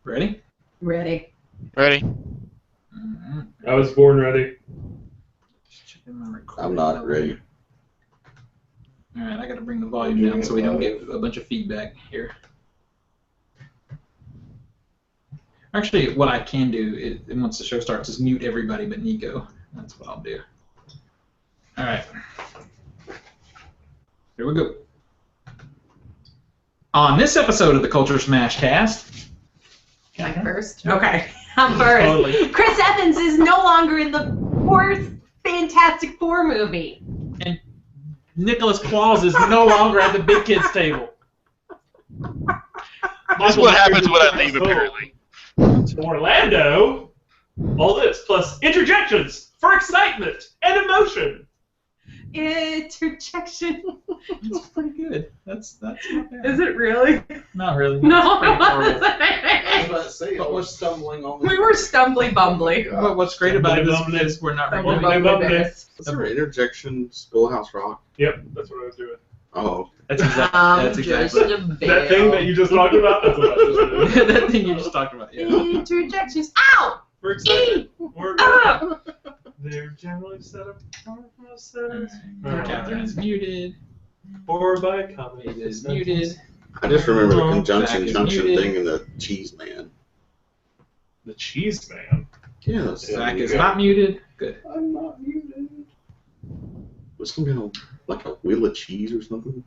Ready? Ready. Ready? I was born ready. I'm not ready. Alright, I gotta bring the volume down so we don't get a bunch of feedback here. Actually, what I can do is, once the show starts, is mute everybody but Nico. That's what I'll do. Alright. Here we go. On this episode of the Culture Smash cast... Am I first? Okay, I'm first. Totally. Chris Evans is no longer in the fourth Fantastic Four movie. And Nicholas Qualls is no longer at the big kids table. That's what happens when I leave, apparently. Orlando. All this plus interjections for excitement and emotion. Interjection. It's pretty good. That's not bad. Is it really? Not really. No. It's pretty horrible. I was about to say, I was stumbling on this. We were stumbly bumbly. But what's great about it is we're not Stumbly recording. bumbly. Is there an interjection, Schoolhouse Rock? Yep, that's what I was doing. Oh. That's exactly. Just a That thing that you just talked about, that's what I was doing. That thing you just talked about. Yeah. Interjections. Ow! For excitement. Or Ah! they're generally set up for most settings. Catherine is muted. Or by comedy. It is muted. I just remember the Zach conjunction is junction muted. thing and the cheese man. The cheese man. Yes. Zach is not muted. Good. I'm not muted. Was some kind of like a wheel of cheese or something?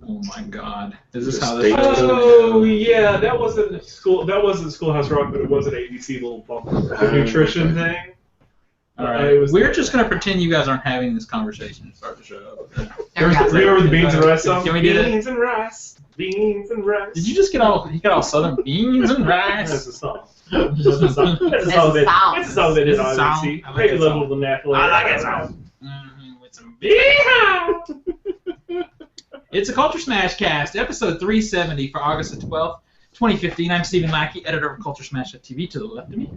Oh my God. Is this Just how this stay- show's Oh yeah, that wasn't Schoolhouse Rock, but it was an ABC little bump. The nutrition thing. All right. It was- We're just gonna pretend you guys aren't having this conversation and start the show. Remember the beans and rice song? Can we do that? Beans and rice. Beans and rice. Did you just get all southern beans and That's rice? a song. That's a song. That's a song It's a sound. It's a song they did It's a on sound. ABC. I like Maybe a that little song. of the natural. I like it sound. With some It's a Culture Smash cast, episode 370 for August the 12th, 2015. I'm Stephen Lackey, editor of CultureSmash.tv. To the left of me.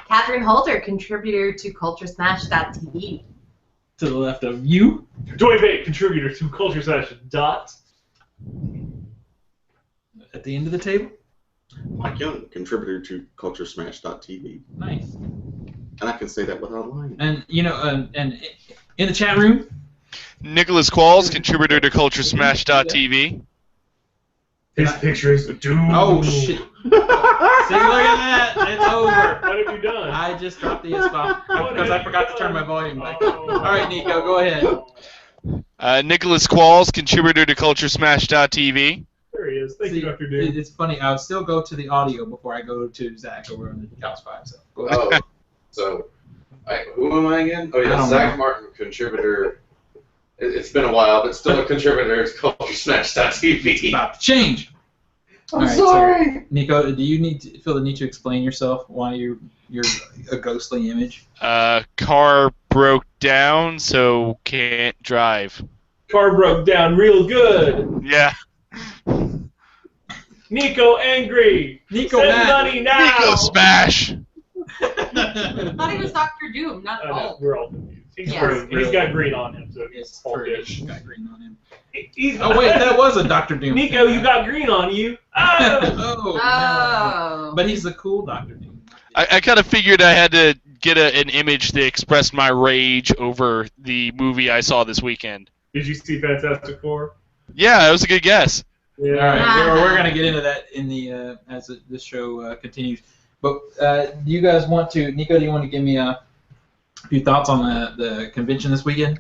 Catherine Holder, contributor to CultureSmash.tv. To the left of you. Dwayne Bate, contributor to CultureSmash. At the end of the table. Mike Young, contributor to CultureSmash.tv. Nice. And I can say that without lying. And, you know, and in the chat room. Nicholas Qualls, contributor to CultureSmash.tv. His picture is the doom. Oh, shit. See, look at that. It's over. What have you done? I just dropped the S-bomb because I forgot to turn my volume back. Oh. All right, Nico, go ahead. Nicholas Qualls, contributor to CultureSmash.tv. There he is. Thank See, you, Dr. Doom. It's funny. I'll still go to the audio before I go to Zach over on the House 5. So go ahead. Oh, so who am I again? Oh I yeah, don't Zach know. Martin, contributor. It's been a while, but still a contributor to CultureSmash.tv. It's about to change. I'm All right, sorry. So, Nico, do you feel the need to explain yourself? Why you're a ghostly image? Car broke down, so can't drive. Car broke down real good. Yeah. Nico angry. Nico Send mad. money now. Nico Smash! I thought he was Dr. Doom, not I know, Hulk. we're all confused. He's Yes. green. He's got green on him, so he's It's true. Hulkish. He's got green on him. He's Oh wait, that was a Dr. Doom. Nico, you got green on you. Oh! Oh. No. Oh. But he's the cool Dr. Doom. I kind of figured I had to get an image to express my rage over the movie I saw this weekend. Did you see Fantastic Four? Yeah, that was a good guess. Yeah. All right, we're gonna get into that in the as this show continues. But do you guys want to, Nico? Do you want to give me a few thoughts on the convention this weekend?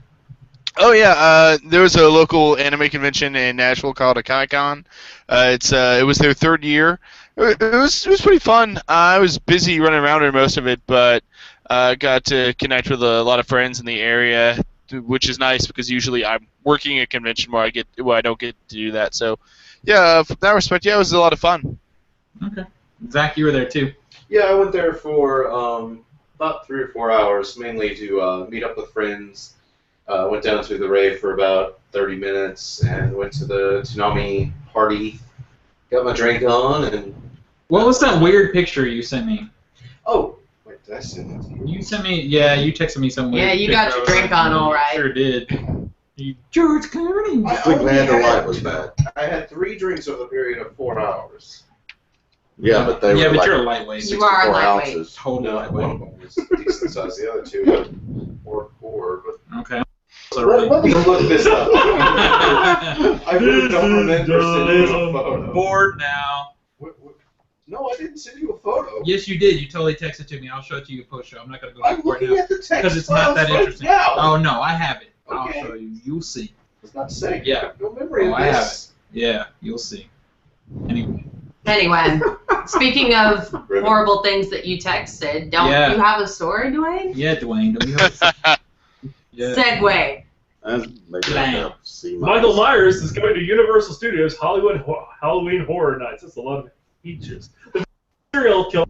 Oh yeah, there was a local anime convention in Nashville called a Kai-Con. It was their third year. It was pretty fun. I was busy running around during most of it, but got to connect with a lot of friends in the area, which is nice because usually I'm working a convention where I don't get to do that. So yeah, from that respect, yeah, it was a lot of fun. Okay. Zach, you were there too. Yeah, I went there for about 3 or 4 hours, mainly to meet up with friends. Went down to the rave for about 30 minutes and went to the Tsunami party. Got my drink on and... What was that weird picture you sent me? Oh, wait, did I send that to you? You sent me, yeah, you texted me some weird Yeah, you got your picture. drink on all right. Sure did. George Clooney. I I'm only glad the had- light was bad. I had 3 drinks over the period of 4 hours. Yeah, but they were but like you're a lightweight. You are a 64 lightweight. ounces. Totally No, lightweight. one of them was decent size. The other two were poor, but Okay. So really, let me look this up. I really don't remember sending you a photo. bored now. No, I didn't send you a photo. Yes, you did. You totally texted to me. I'll show it to you post show. I'm not gonna go I'm back for it looking now at the text because it's not that files interesting. Right now. Oh no, I have it. Okay. I'll show you. You'll see. I was not saying. Yeah. I have no memory Oh, of I have this. Yeah, you'll see. Anyway. Anyway, speaking of horrible things that you texted, don't Yeah. you have a story, Dwayne? Yeah, Dwayne. Don't you have yeah. Segue. That's maybe Bang. like a C-. Michael Myers is coming to Universal Studios Hollywood Halloween Horror Nights. That's a lot of features. The serial killer.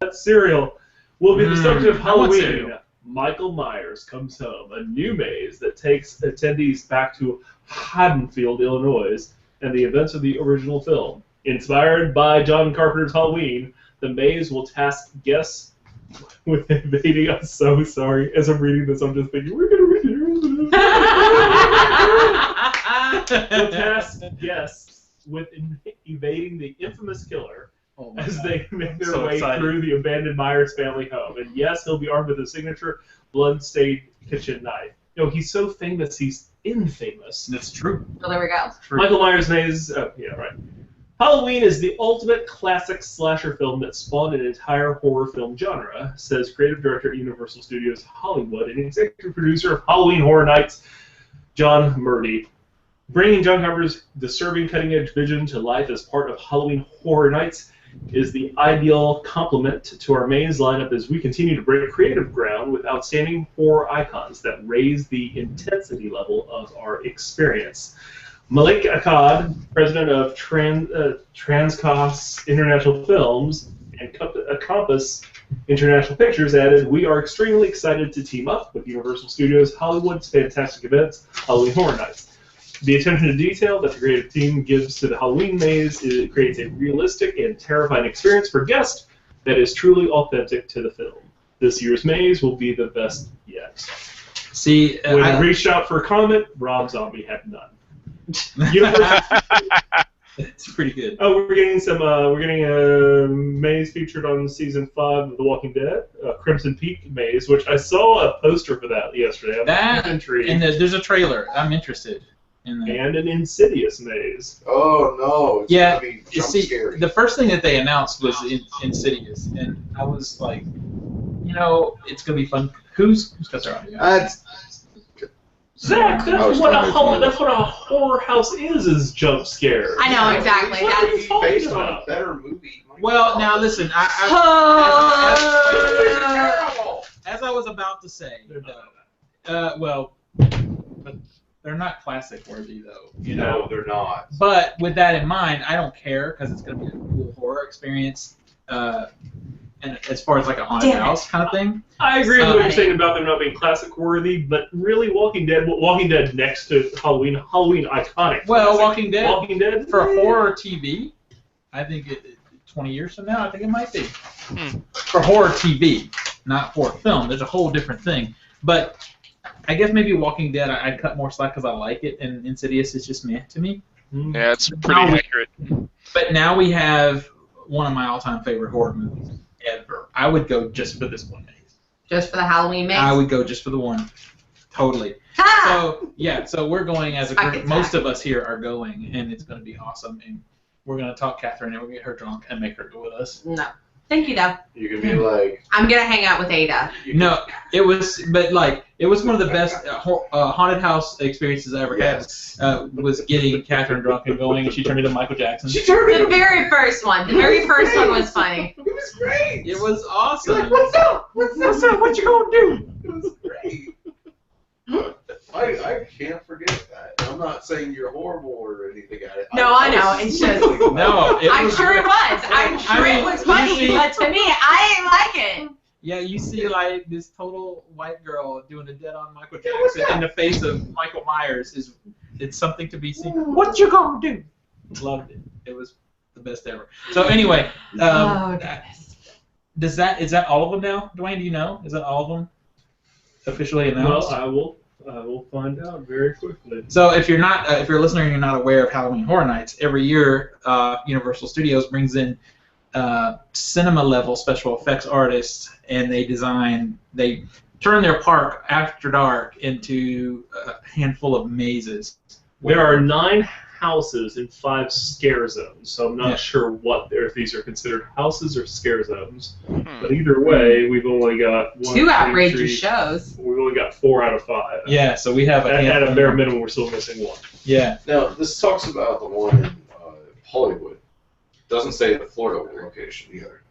That serial will be the subject of I want Halloween. cereal. Michael Myers comes home, a new maze that takes attendees back to Haddonfield, Illinois, and the events of the original film. Inspired by John Carpenter's Halloween, the maze will task guests with invading. I'm so sorry. As I'm reading this, I'm just thinking, we're going to read it. Will task guests with evading the infamous killer Oh my as God. they make their So way excited. through the abandoned Myers family home. And yes, he'll be armed with his signature blood-stained kitchen knife. You know, he's so famous, he's infamous. That's true. Well, there we go. True. Michael Myers Maze, yeah, right. Halloween is the ultimate classic slasher film that spawned an entire horror film genre, says creative director at Universal Studios Hollywood and executive producer of Halloween Horror Nights, John Murdy. Bringing John Carpenter's disturbing cutting-edge vision to life as part of Halloween Horror Nights is the ideal complement to our maze lineup as we continue to break creative ground with outstanding horror icons that raise the intensity level of our experience. Malik Akkad, president of Transcos International Films and Compass International Pictures, added, "We are extremely excited to team up with Universal Studios Hollywood's fantastic events, Halloween Horror Nights. The attention to detail that the creative team gives to the Halloween maze creates a realistic and terrifying experience for guests that is truly authentic to the film. This year's maze will be the best yet." See, When I reached out for a comment, Rob Zombie had none. Universal it's pretty good. Oh, we're getting a maze featured on season 5 of The Walking Dead, Crimson Peak maze, which I saw a poster for that yesterday. That I'm intrigued. and there's a trailer. I'm interested in that. And an Insidious maze. Oh no! It's Yeah, gonna be You jump see, scary. the first thing that they announced was Insidious, and I was like, it's gonna be fun. Who's got their audio? Zach, I was that's trying to what a horror house is jump scare. I know exactly. What are you That's talking Based on a about? better movie. Well, now listen, Terrible. as I was about to say, but they're not classic worthy though, No, they're not. But with that in mind, I don't care because it's gonna be a cool horror experience. And as far as like a haunted Damn it. house kind of thing. I agree with what Funny. you're saying about them not being classic worthy, but really Walking Dead next to Halloween iconic. Well, classic. Walking Dead Walking Dead for horror TV, I think 20 years from now, I think it might be. For horror TV, not for film. There's a whole different thing. But I guess maybe Walking Dead, I'd cut more slack because I like it, and Insidious is just meh to me. Yeah, it's pretty accurate. But now we have one of my all-time favorite horror movies ever. I would go just for this one maze. just for the Halloween maze. I would go just for the one. Totally. Ha! So we're going as a Spike group. attack. Most of us here are going, and it's going to be awesome. And we're going to talk Catherine, and we'll get her drunk and make her go with us. No. Thank you, though. You can be like. I'm going to hang out with Ada. No, it was one of the best haunted house experiences I ever had. Yes. Was getting Catherine drunk and going, and she turned into Michael Jackson. She turned The into. very first one. The very first one was funny. It was great. It was awesome. You're like, what's up? What's up? What you gonna do? It was great. I can't forget that. I'm not saying you're horrible or anything at it. No, I know, it's just- No, it I'm was sure great. it was. I'm sure mean, it was funny, you see- but to me, I didn't like it. Yeah, you see like this total white girl doing a dead-on Michael Yeah, what's Jackson in the face of Michael Myers it's something to be seen. What you gonna do? Loved it. It was the best ever. So anyway, Oh, goodness. is that all of them now? Dwayne, do you know? Is that all of them officially announced? Well, I will find out very quickly. So if you're not, if you're a listener and you're not aware of Halloween Horror Nights, every year Universal Studios brings in cinema level special effects artists, and they turn their park after dark into a handful of mazes. There are 9 houses in 5 scare zones, so I'm not sure if these are considered houses or scare zones. But either way, we've only got 2 outrageous shows. We've only got 4 out of 5. Yeah, so we have at a bare minimum, we're still missing 1. Yeah. Now, this talks about the one in Hollywood. It doesn't say the Florida location either.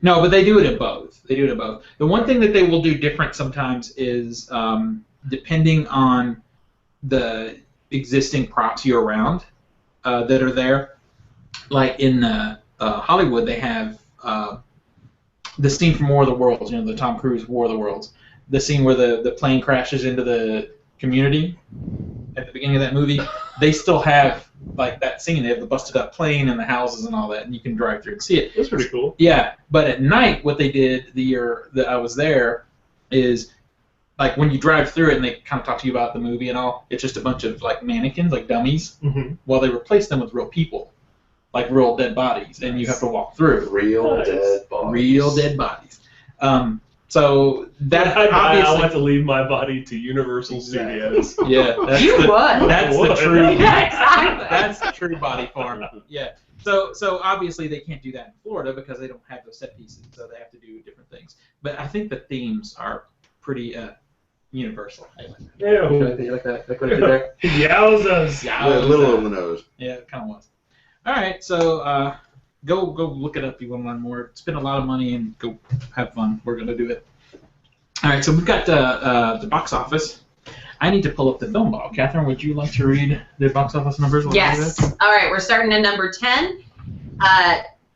No, but they do it in both. The one thing that they will do different sometimes is depending on the existing props year-round that are there. Like in Hollywood, they have the scene from War of the Worlds, the Tom Cruise War of the Worlds. The scene where the plane crashes into the community at the beginning of that movie. They still have like that scene. They have the busted up plane and the houses and all that, and you can drive through and see it. That's pretty cool. Yeah, but at night, what they did the year that I was there is, like, when you drive through it and they kind of talk to you about the movie and all, it's just a bunch of like mannequins, like dummies. Mm-hmm. Well, they replace them with real people, like real dead bodies, and you have to walk through. Real dead bodies. So that I obviously. want to leave my body to Universal Studios. Yeah, that's You the, would. That's the would. true. Yeah, exactly. That's the true body farm. Yeah. So obviously they can't do that in Florida because they don't have those set pieces, so they have to do different things. But I think the themes are pretty universal. Ew. You like that? Like what I did there? Yowzas. A little on the nose. Yeah, it kind of was. All right, so go look it up if you want to learn more. Spend a lot of money and go have fun. We're gonna do it. All right, so we've got the box office. I need to pull up the film ball. Catherine, would you like to read the box office numbers? Yes. All right, we're starting at number 10.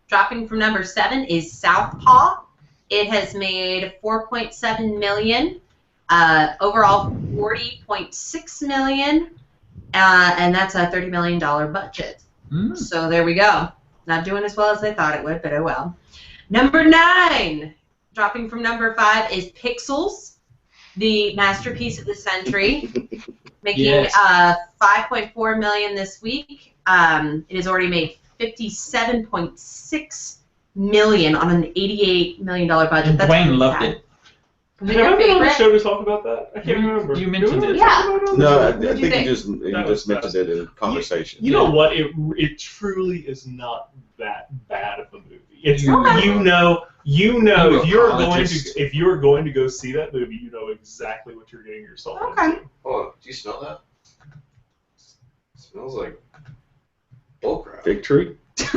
Dropping from number 7 is Southpaw. It has made $4.7 million. Overall, $40.6 million, and that's a $30 million budget. So there we go. Not doing as well as they thought it would, but oh well. Number 9, dropping from number 5, is Pixels, the masterpiece of the century, making $5.4 million this week. It has already made $57.6 million on an $88 million budget. That's Dwayne really loved sad. it. Was it Have your I been on the favorite? show to talk about that? I can't remember. You mentioned it. Yeah. No, I What did you think think? you just mentioned it in conversation. You know what? It truly is not that bad of a movie. It's Okay. you know You if apologist. you're going to go see that movie, you know exactly what you're getting yourself Okay. into. Oh, do you smell that? It smells like bullcrap. Fig tree? It's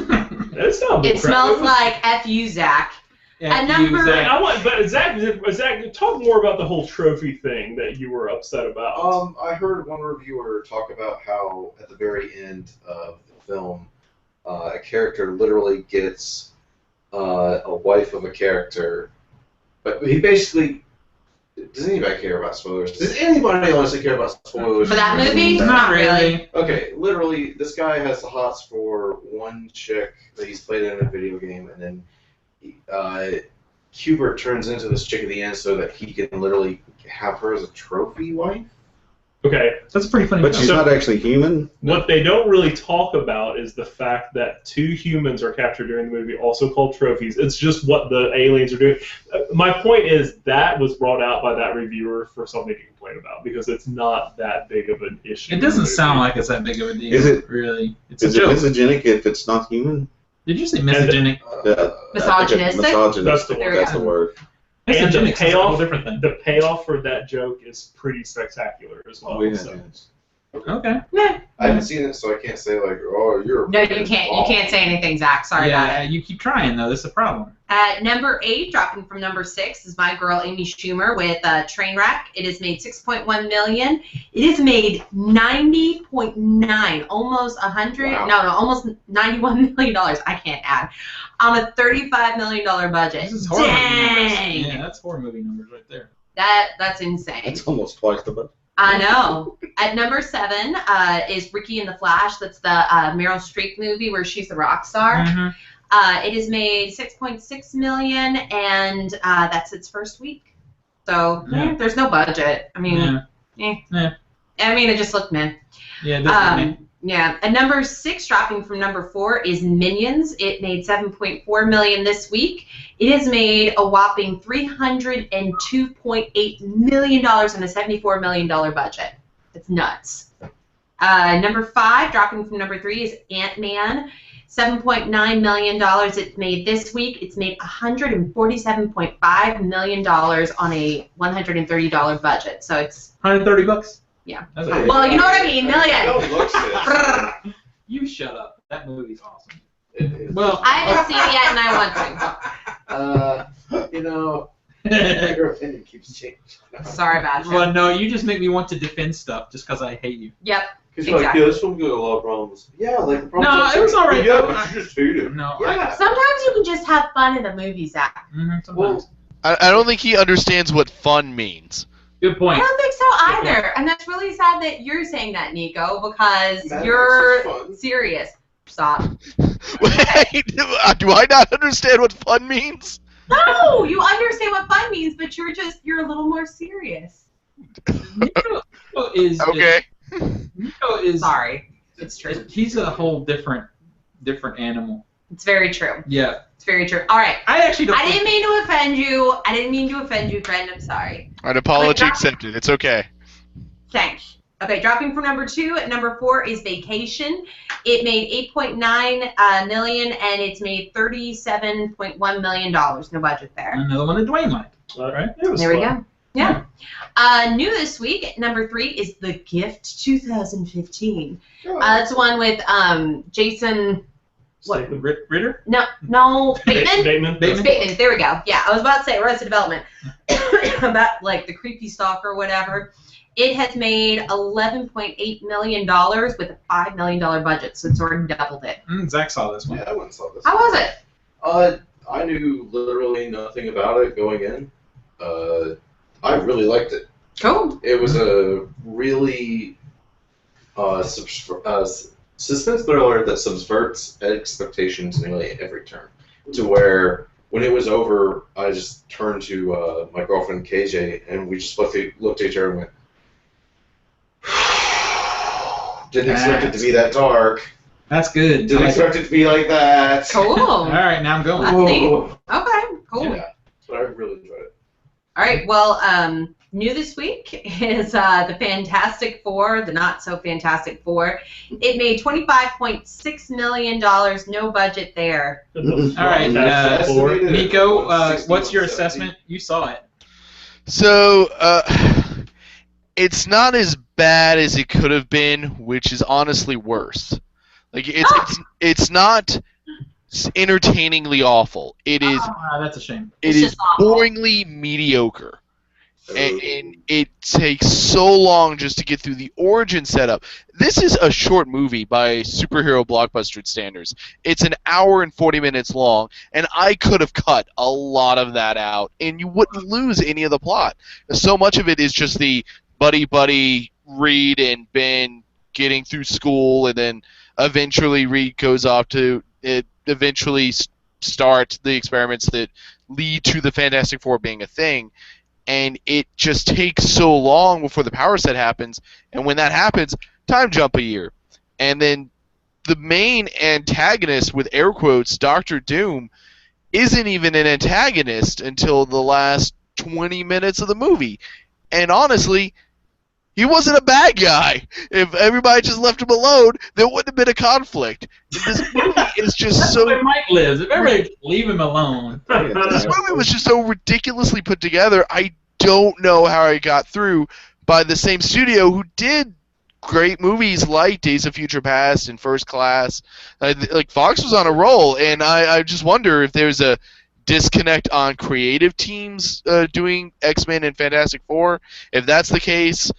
not. It bullcrap. smells like F.U. Zach. Yeah, At number- use that. But Zach, talk more about the whole trophy thing that you were upset about. I heard one reviewer talk about how at the very end of the film, a character literally gets a wife of a character, but he basically does anybody care about spoilers? Does anybody honestly care about spoilers? For that movie? Not really. Okay, literally, this guy has the hots for one chick that he's played in a video game, and then Hubert turns into this chick at the end so that he can literally have her as a trophy wife. Okay. That's a pretty funny. But film. she's not actually human. What they don't really talk about is the fact that 2 humans are captured during the movie, also called trophies. It's just what the aliens are doing. My point is that was brought out by that reviewer for something to complain about because it's not that big of an issue. It doesn't sound like it's that big of a deal. Is it- really? It's Is a it joke. misogenic if it's not human? Did you say misogenic? Misogynistic? Misogynist. That's the There we That's go. the word. And the Misogynix is a whole payoff, different thing. the payoff for that joke is pretty spectacular as well. Oh, yeah. So. Okay. I haven't seen it, so I can't say like, oh, you're. No, you can't. You can't say anything, Zach. Sorry about it. Yeah, you keep trying though. That's a problem. At number 8, dropping from number 6, is my girl Amy Schumer with Trainwreck. It has made $6.1 million. It has made $90.9, almost 100. Wow. No, almost $91 million. I can't add. On a $35 million budget. This is horror movie numbers. Dang. Yeah, that's horror movie numbers right there. That's insane. That's almost twice the budget. I know. At number 7 is Ricky and the Flash. That's the Meryl Streep movie where she's the rock star. Mm-hmm. It has made $6.6 million, and that's its first week. So Yeah. there's no budget. I mean, Yeah. I mean, it just looked meh. Yeah, this is Yeah. At number 6, dropping from number 4, is Minions. It made $7.4 million this week. It has made a whopping $302.8 million on a $74 million budget. It's nuts. Number 5, dropping from number 3, is Ant-Man. $7.9 million it made this week. It's made $147.5 million on a $130 budget. So it's $130. Yeah. That's Well, you know what I mean, million. Don't look sis. You shut up. That movie's awesome. It is. Well, I haven't seen it yet, and I want You know, your opinion keeps changing. to. Sorry about well, you. no, you just make me want to defend stuff just because I hate you. Yep. Because you're Exactly. like, yeah, this film got a lot of problems. Yeah, like the problems. No, are it was certain- alright, Yeah, though. but you just hate it. No, Yeah. Sometimes you can just have fun in a movie, Zach. Sometimes. Well, I don't think he understands what fun means. Good I point. don't think so either. And that's really sad that you're saying that, Nico, because Madness you're is fun. serious. Stop. Wait, do I not understand what fun means? No, you understand what fun means, but you're a little more serious. Nico is Okay. Nico is Sorry. It's true. He's a whole different animal. It's very true. Yeah, It's very true. All right. I actually don't. I didn't mean to offend you. I didn't mean to offend you, friend. I'm sorry. An apology Wait, accepted. It's okay. Thanks. Okay, dropping from number 2 at number 4 is Vacation. It made $8.9 million, and it's made $37.1 million. No budget there. Another one that Dwayne liked. Right? It was There we fun. go. Yeah. New this week at number 3 is The Gift 2015. That's the one with Jason. What? Statham. Ritter? No, Bateman. Bateman. Bateman? Bateman. There we go. Yeah, I was about to say Arrested Development about like the creepy stalker or whatever. It has made $11.8 million with a $5 million budget, so it's already doubled it. Zach saw this one. Yeah, I went and saw this. How was it? I knew literally nothing about it going in. I really liked it. Cool. It was a really suspense thriller that subverts expectations nearly at every turn. To where, when it was over, I just turned to my girlfriend KJ, and we just looked at each other and went, didn't expect it to be that dark. That's good. Didn't expect it to be like that. Cool. All right, now I'm going. That's neat. Whoa. Okay, cool. Yeah, but I really enjoyed it. All right, well, new this week is the Fantastic Four, the Not So Fantastic Four. It made $25.6 million, no budget there. All right, Fantastic Four. Nico, what's your 61, assessment? You saw it. So, it's not as bad as it could have been, which is honestly worse. Like it's not entertainingly awful. It is. That's a shame. It It's is just awful. boringly mediocre. And it takes so long just to get through the origin setup. This is a short movie by superhero blockbuster standards. It's an hour and 40 minutes long, and I could have cut a lot of that out, and you wouldn't lose any of the plot. So much of it is just the buddy Reed and Ben getting through school, and then eventually Reed goes off to eventually start the experiments that lead to the Fantastic Four being a thing. And it just takes so long before the power set happens, and when that happens, time jump a year. And then the main antagonist, with air quotes, Dr. Doom, isn't even an antagonist until the last 20 minutes of the movie. And honestly, he wasn't a bad guy. If everybody just left him alone, there wouldn't have been a conflict. This movie is just That's so... where Mike lives. If everybody just leave him alone. This movie was just so ridiculously put together. I don't know how it got through by the same studio who did great movies like Days of Future Past and First Class. Like Fox was on a roll, and I just wonder if there's a disconnect on creative teams doing X-Men and Fantastic Four. If that's the case,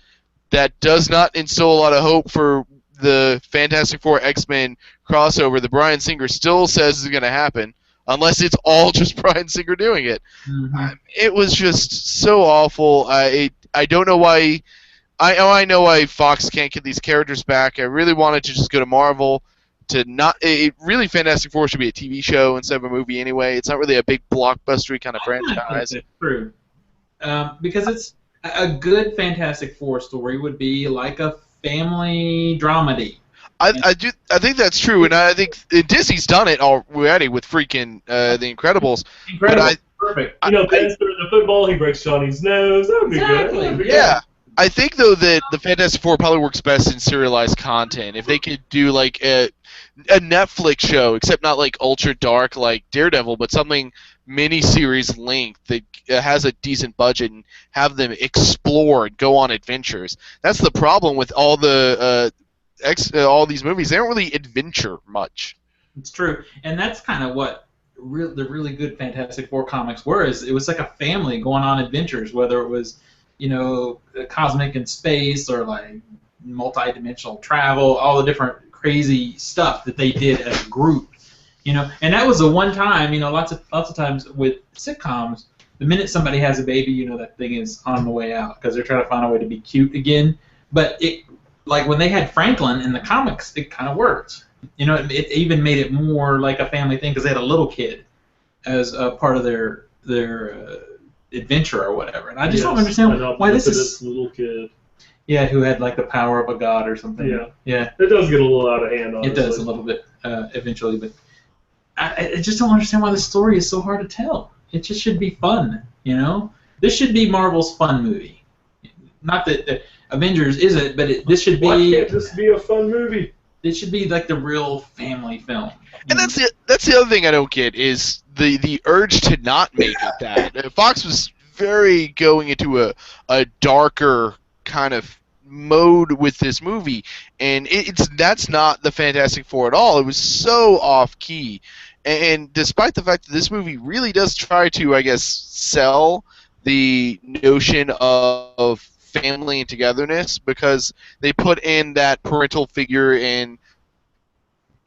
that does not instill a lot of hope for the Fantastic Four X-Men crossover that Bryan Singer still says is going to happen, unless it's all just Bryan Singer doing it. Mhm. It was just so awful. I don't know why. I know why Fox can't get these characters back. I really wanted to just go to Marvel. Really, Fantastic Four should be a TV show instead of a movie anyway. It's not really a big blockbustery kind of franchise. That's true. Because A good Fantastic Four story would be like a family dramedy. I think that's true, and I think Disney's done it already with freaking The Incredibles. Incredible. But Perfect. Ben's throwing the football, he breaks Johnny's nose. That would be Exactly. good. That'd be yeah, I think though that the Fantastic Four probably works best in serialized content. If they could do like a Netflix show, except not like ultra dark like Daredevil, but something mini-series length that has a decent budget and have them explore and go on adventures. That's the problem with all the all these movies. They don't really adventure much. It's true, and that's kind of what the really good Fantastic Four comics were. Is it was like a family going on adventures, whether it was, cosmic in space or like multi-dimensional travel, all the different crazy stuff that they did as a group. And that was the one time. Lots of times with sitcoms, the minute somebody has a baby, that thing is on the way out because they're trying to find a way to be cute again. But like when they had Franklin in the comics, it kind of worked. It even made it more like a family thing because they had a little kid as a part of their adventure or whatever. And I just don't understand why this is little kid. Yeah, who had like the power of a god or something. Yeah. It does get a little out of hand, honestly. It does a little bit eventually, but I just don't understand why this story is so hard to tell. It just should be fun, This should be Marvel's fun movie. Not that Avengers isn't, but this should be. Why can't this be a fun movie? It should be like the real family film. And that's the other thing I don't get is the urge to not make it that. Fox was very going into a darker kind of mode with this movie, and that's not the Fantastic Four at all. It was so off key, and despite the fact that this movie really does try to, I guess, sell the notion of family and togetherness, because they put in that parental figure in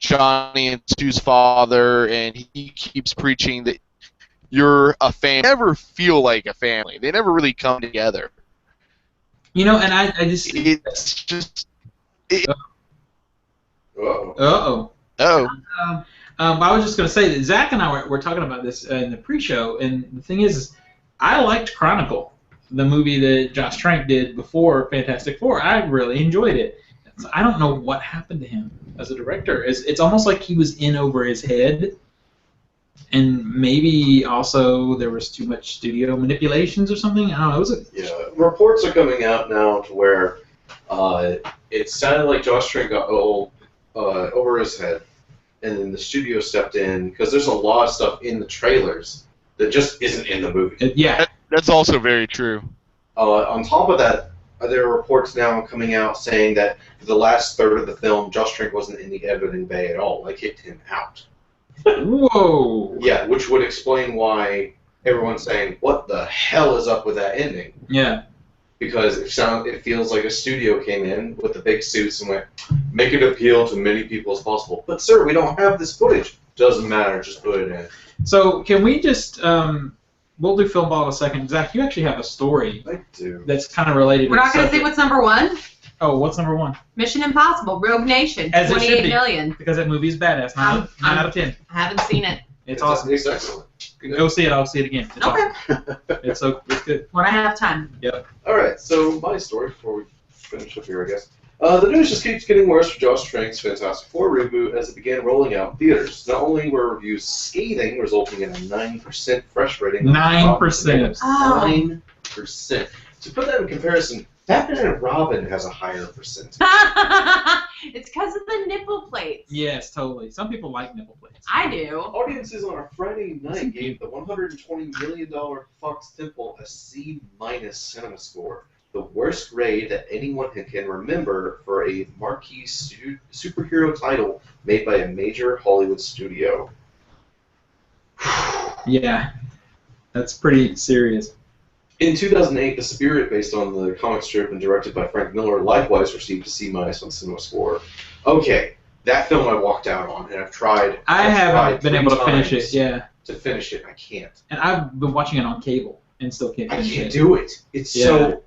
Johnny and Sue's father, and he keeps preaching that you're a family. They never feel like a family. They never really come together. And I just... It's just... Uh-oh. I was just going to say that Zach and I were talking about this in the pre-show, and the thing is I liked Chronicle, the movie that Josh Trank did before Fantastic Four. I really enjoyed it. I don't know what happened to him as a director. It's almost like he was in over his head, and maybe also there was too much studio manipulations or something. I don't know. Reports are coming out now to where it sounded like Josh Trank got over his head, and then the studio stepped in because there's a lot of stuff in the trailers that just isn't in the movie. That's also very true. On top of that, there are reports now coming out saying that for the last third of the film, Josh Trank wasn't in the editing bay at all. They kicked him out. Whoa. Yeah, which would explain why everyone's saying, what the hell is up with that ending? Yeah. Because it feels like a studio came in with the big suits and went, make it appeal to many people as possible. But sir, we don't have this footage. Doesn't matter, just put it in. So can we just... we'll do Film Ball in a second. Zach, you actually have a story I do. that's kind of related. We're not going to say what's number one. Oh, what's number one? Mission Impossible, Rogue Nation, As it should 28 be. million. Because that movie is badass. 9 out of 10. I haven't seen it. It's awesome. It's excellent. Go see it. I'll see it again. It's Okay. awesome. It's good. When I have time. Yep. All right, so my story before we finish up here, I guess. The news just keeps getting worse for Josh Trank's Fantastic Four reboot as it began rolling out in theaters. Not only were reviews scathing, resulting in a 9% fresh rating. 9%. Oh. 9%. To put that in comparison, Batman and Robin has a higher percentage. It's because of the nipple plates. Yes, totally. Some people like nipple plates. I do. Audiences on a Friday night gave the $120 million Fox Temple a C- cinema score. The worst grade that anyone can remember for a marquee superhero title made by a major Hollywood studio. Yeah, that's pretty serious. In 2008, The Spirit, based on the comic strip and directed by Frank Miller, likewise received a C- on Cinema Score. Okay, that film I walked out on, and I've tried. I haven't been able to 3 finish times it, yeah. To finish it, I can't. And I've been watching it on cable and still can't I finish can't it. do it. It's Yeah. so.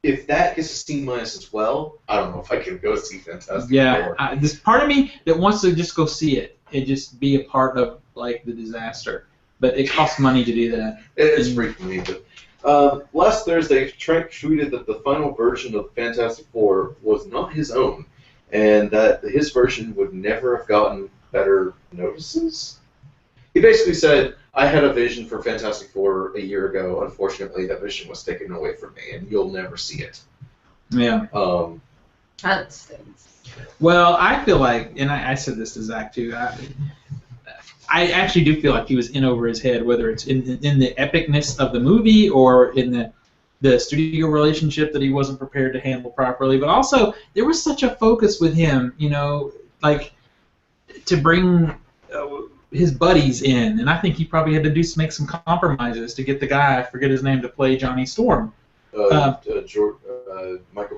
If that gets a C- as well, I don't know if I can go see Fantastic Yeah, Four. there's part of me that wants to just go see it and just be a part of like the disaster, but it costs money to do that. It's free for me, but Last Thursday, Trent tweeted that the final version of Fantastic Four was not his own, and that his version would never have gotten better notices. He basically said, I had a vision for Fantastic Four a year ago. Unfortunately, that vision was taken away from me, and you'll never see it. Yeah. That stinks. Well, I feel like, and I said this to Zach too, I actually do feel like he was in over his head, whether it's in the epicness of the movie or in the studio relationship that he wasn't prepared to handle properly. But also, there was such a focus with him, you know, like to bring his buddies in, and I think he probably had to make some compromises to get the guy, I forget his name, to play Johnny Storm. Michael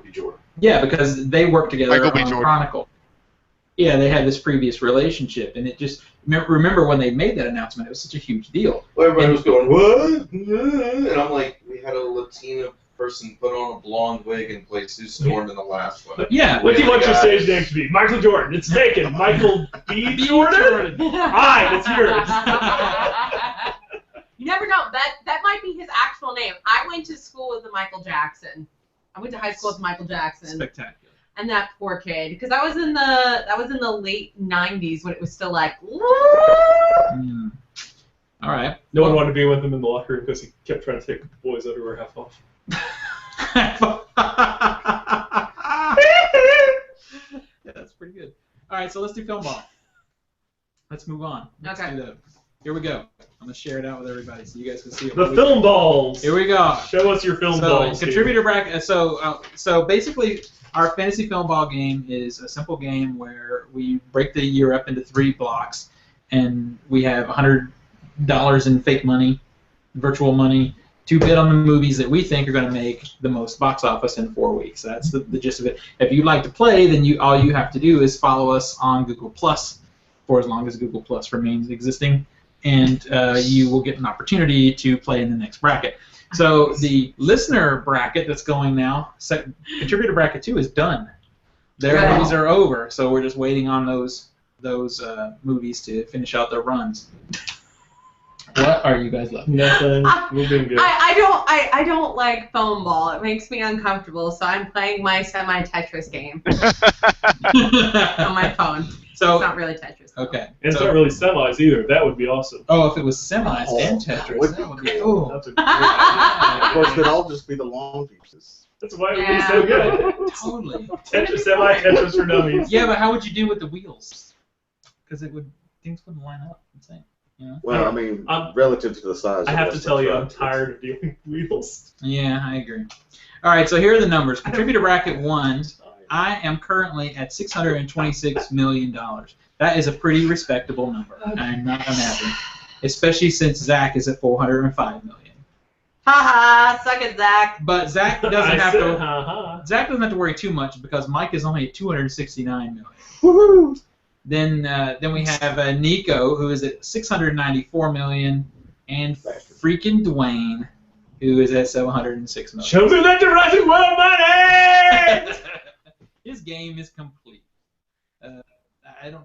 B. Jordan. Yeah, because they worked together Michael B. on Jordan. Chronicle. Yeah, they had this previous relationship, and it just remember when they made that announcement, it was such a huge deal. Well, everybody was going, what? And I'm like, we had a Latina person put on a blonde wig and play Sue Storm in the last one. Yeah. What do you want your Guys. stage name to be? Michael Jordan. It's taken. Michael B. Jordan? Hi, it's yours. You never know. That might be his actual name. I went to school with the Michael Jackson. I went to high school with Michael Jackson. Spectacular. And that poor kid, because that was in the late '90s when it was still like. Mm. All right. No one wanted to be with him in the locker room because he kept trying to take the boys' underwear half off. Yeah, that's pretty good. All right, so let's do film ball. Let's move on. Let's Okay. do that. Here we go. I'm gonna share it out with everybody so you guys can see it. The film balls. Here we go. Show us your film balls. So contributor bracket. So basically, our fantasy film ball game is a simple game where we break the year up into 3 blocks, and we have $100 in fake money, virtual money, to bid on the movies that we think are going to make the most box office in 4 weeks. That's the gist of it. If you'd like to play, then all you have to do is follow us on Google Plus for as long as Google Plus remains existing, and you will get an opportunity to play in the next bracket. So the listener bracket that's going now, contributor bracket 2 is done. Their Wow. movies are over, so we're just waiting on those movies to finish out their runs. What are you guys left? Nothing. We're doing good. I don't like foam ball. It makes me uncomfortable, so I'm playing my semi-Tetris game on my phone. So It's not really Tetris. though. okay. And it's So- not really semis either. That would be awesome. Oh, if it was semis Oh, and that Tetris, would that would be be cool. That's a great idea. Of course, they'd all just be the long pieces. That's why it would be so good. Totally. Tetris, semi-Tetris for dummies. Yeah, but how would you do with the wheels? Because things wouldn't line up. Insane. You know? Well, I mean, I'm- relative to the size. I of have the to tell you, I'm truck, tired of dealing with wheels. Yeah, I agree. All right, so here are the numbers. Contributor bracket 1. I am currently at $626 million. That is a pretty respectable number. I'm not unhappy, especially since Zach is at $405 million. Haha, suck it, Zach. But Zach doesn't I have said, to. ha-ha. Zach doesn't have to worry too much because Mike is only at $269 million. Woohoo! Then we have Nico, who is at $694 million, and freaking Dwayne, who is at $706 million. Show me that Jurassic World money! His game is complete.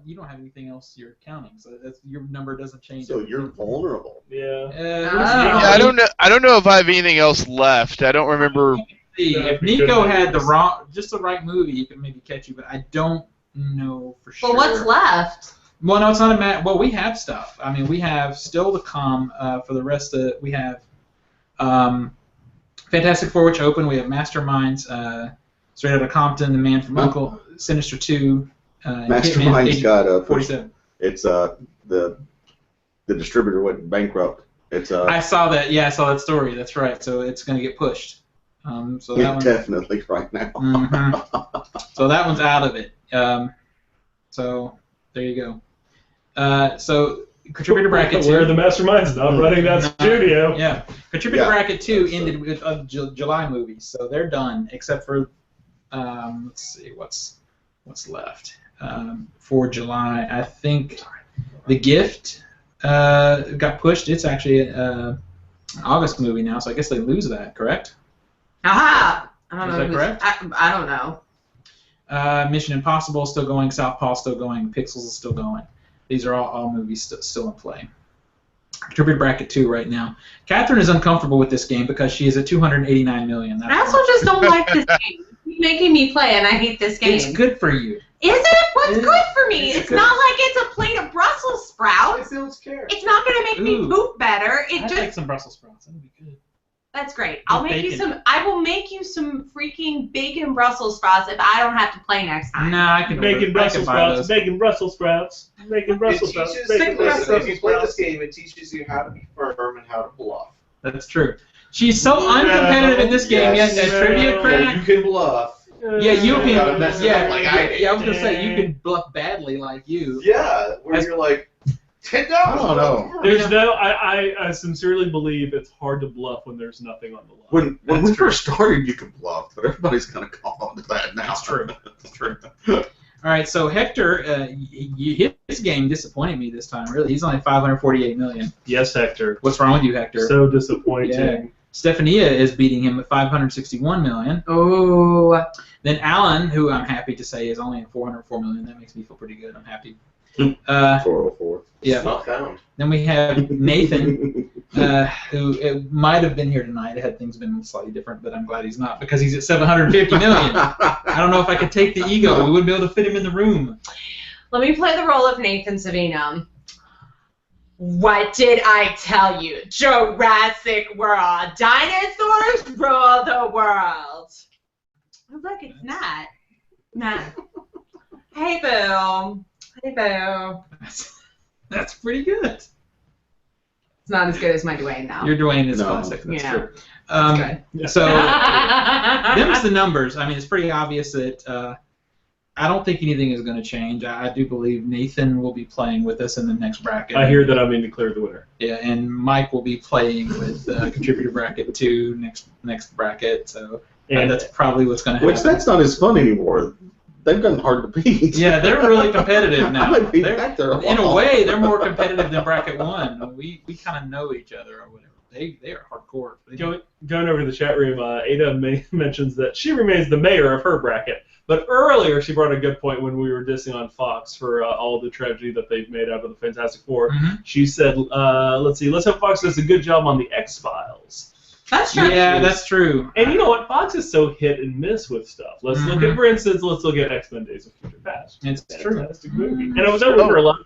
You don't have anything else you're counting, so your number doesn't change. So you're vulnerable. Yeah. Yeah, I don't know if I have anything else left. I don't remember. If Nico had the right movie, he could maybe catch you, but I don't know for sure. Well, what's left? Well, no, it's not a matter. Well, we have stuff. I mean, we have still to come for the rest of. We have Fantastic Four, which opened. We have Masterminds, Straight Outta Compton, The Man from U.N.C.L.E., Sinister 2. Mastermind's got 47. It's the distributor went bankrupt. It's I saw that. Yeah, I saw that story. That's right. So it's going to get pushed. So that one. definitely right now. So that one's out of it. So there you go. So contributor bracket 2. Where are the masterminds not running that studio? Yeah. Contributor Yeah. bracket 2 ended with July movies, so they're done except for let's see what's left for July. I think The Gift got pushed. It's actually an August movie now, so I guess they lose that. Correct? Aha! I don't Is know. that correct? I don't know. Mission Impossible is still going. Southpaw is still going. Pixels is still going. These are all movies still in play. Contributor bracket 2 right now. Catherine is uncomfortable with this game because she is at 289 million. I also just don't like this game. You're making me play, and I hate this game. It's good for you. Is it? What's good for me? It's good. not like it's a plate of Brussels sprouts. I don't care. It's not going to make me poop better. I'd like some Brussels sprouts. That would be good. That's great. I'll make you bacon. some. I will make you some freaking bacon Brussels sprouts if I don't have to play next time. Nah, I can Bacon Brussels sprouts. Bacon Brussels sprouts. Bacon Brussels sprouts. Bacon Brussels If you play this sprouts. game, it teaches you how to be firm and how to bluff. That's true. She's so uncompetitive in this game, Yes. yet at Trivia Yeah, Crack. you can bluff. Yeah, you You gotta can. mess it up like I did. Yeah, I was gonna say you can bluff badly like you. Yeah, where you're like, $10. I don't know. There's no. I sincerely believe it's hard to bluff when there's nothing on the line. When we first started, you could bluff, but everybody's kind of caught on to that now. That's true. That's true. All right, so Hector, his game disappointed me this time. Really, he's only 548 million. Yes, Hector. What's wrong with you, Hector? So disappointing. Yeah. Stephania is beating him at 561 million. Oh. Then Alan, who I'm happy to say is only at 404 million. That makes me feel pretty good. I'm happy. 404. Yeah. Not found. Then we have Nathan, who might have been here tonight had things been slightly different, but I'm glad he's not because he's at 750 million. I don't know if I could take the ego. We wouldn't be able to fit him in the room. Let me play the role of Nathan Savino. What did I tell you? Jurassic World. Dinosaurs rule the world. Oh, look, it's not. Nah. Hey, Boo. Hey, Boo. That's pretty good. It's not as good as my Dwayne, though. Your Dwayne is No. classic. That's Yeah. true. That's So, them's the numbers. I mean, it's pretty obvious that I don't think anything is going to change. I do believe Nathan will be playing with us in the next bracket. I hear that I'm in declare the winner. Yeah, and Mike will be playing with contributor bracket 2 next bracket. So And that's probably what's going to happen. Which that's not as fun anymore. They've gotten hard to beat. Yeah, they're really competitive now. I might be They're- back there in a way, they're more competitive than bracket 1. We kind of know each other or whatever. They are hardcore. Going over to the chat room, Ada mentions that she remains the mayor of her bracket. But earlier, she brought a good point when we were dissing on Fox for all the tragedy that they've made out of the Fantastic Four. Mhm. She said, let's hope Fox does a good job on the X-Files. That's true. Yeah, that's true. And you know what? Fox is so hit and miss with stuff. Let's look at, for instance, let's look at X-Men Days of Future Past. It's true. Fantastic movie. And I was over a lot of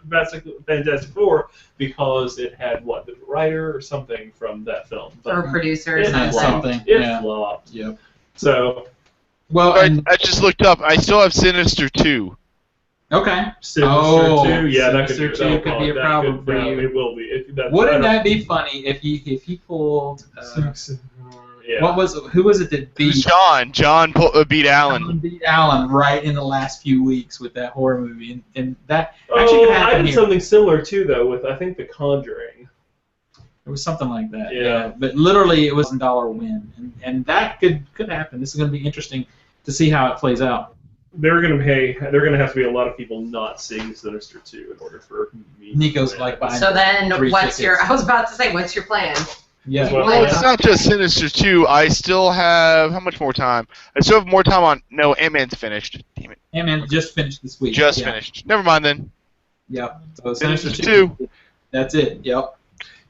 Fantastic Four because it had, the writer or something from that film. Or producer or It something. flopped. Something, It yeah. flopped. Yep. So, Well, and, I just looked up. I still have Sinister 2. okay. Sinister 2, yeah, that Sinister could 2 could be a problem for you. It will be. Wouldn't that be funny if he pulled? Yeah. Who was it that beat? John. John beat Alan. Alan beat Alan right in the last few weeks with that horror movie, and that actually could I happen did here. something similar too, though, with I think The Conjuring. It was something like that. Yeah. But literally, it was a $1 win, and that could happen. This is going to be interesting to see how it plays out. They're gonna have to be a lot of people not seeing Sinister 2 in order for me. Nico's to like win. buying. So then, 3 what's your? tickets. I was about to say, what's your plan? Yeah. Well, Well, it's not just Sinister 2. I still have... How much more time? I still have more time on... No, Ant-Man's finished. Damn it. Ant-Man just finished this week. Just Yeah. finished. Never mind then. Yep. So Sinister Sinister 2. That's it. Yep.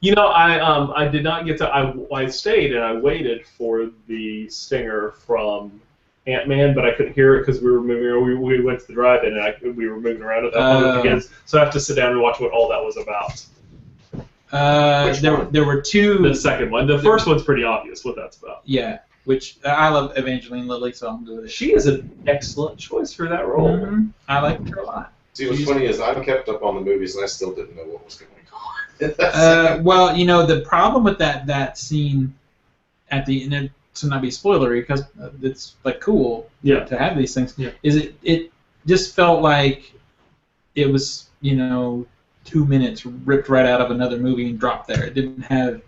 You know, I did not get to. I stayed and I waited for the stinger from Ant-Man, but I couldn't hear it because we were moving. We went to the drive-in and we were moving around at that point with the kids. So I have to sit down and watch what all that was about. There were two. The second one. The first one's pretty obvious what that's about. Yeah. Which I love Evangeline Lilly, so I'm good with it. She is an excellent choice for that role. Mhm. I like her a lot. See, what's funny is I've kept up on the movies and I still didn't know what was going on. Well, the problem with that scene at the end, to not be spoilery, because it's like cool Yeah. to have these things, Yeah. is it just felt like it was 2 minutes ripped right out of another movie and dropped there. It didn't have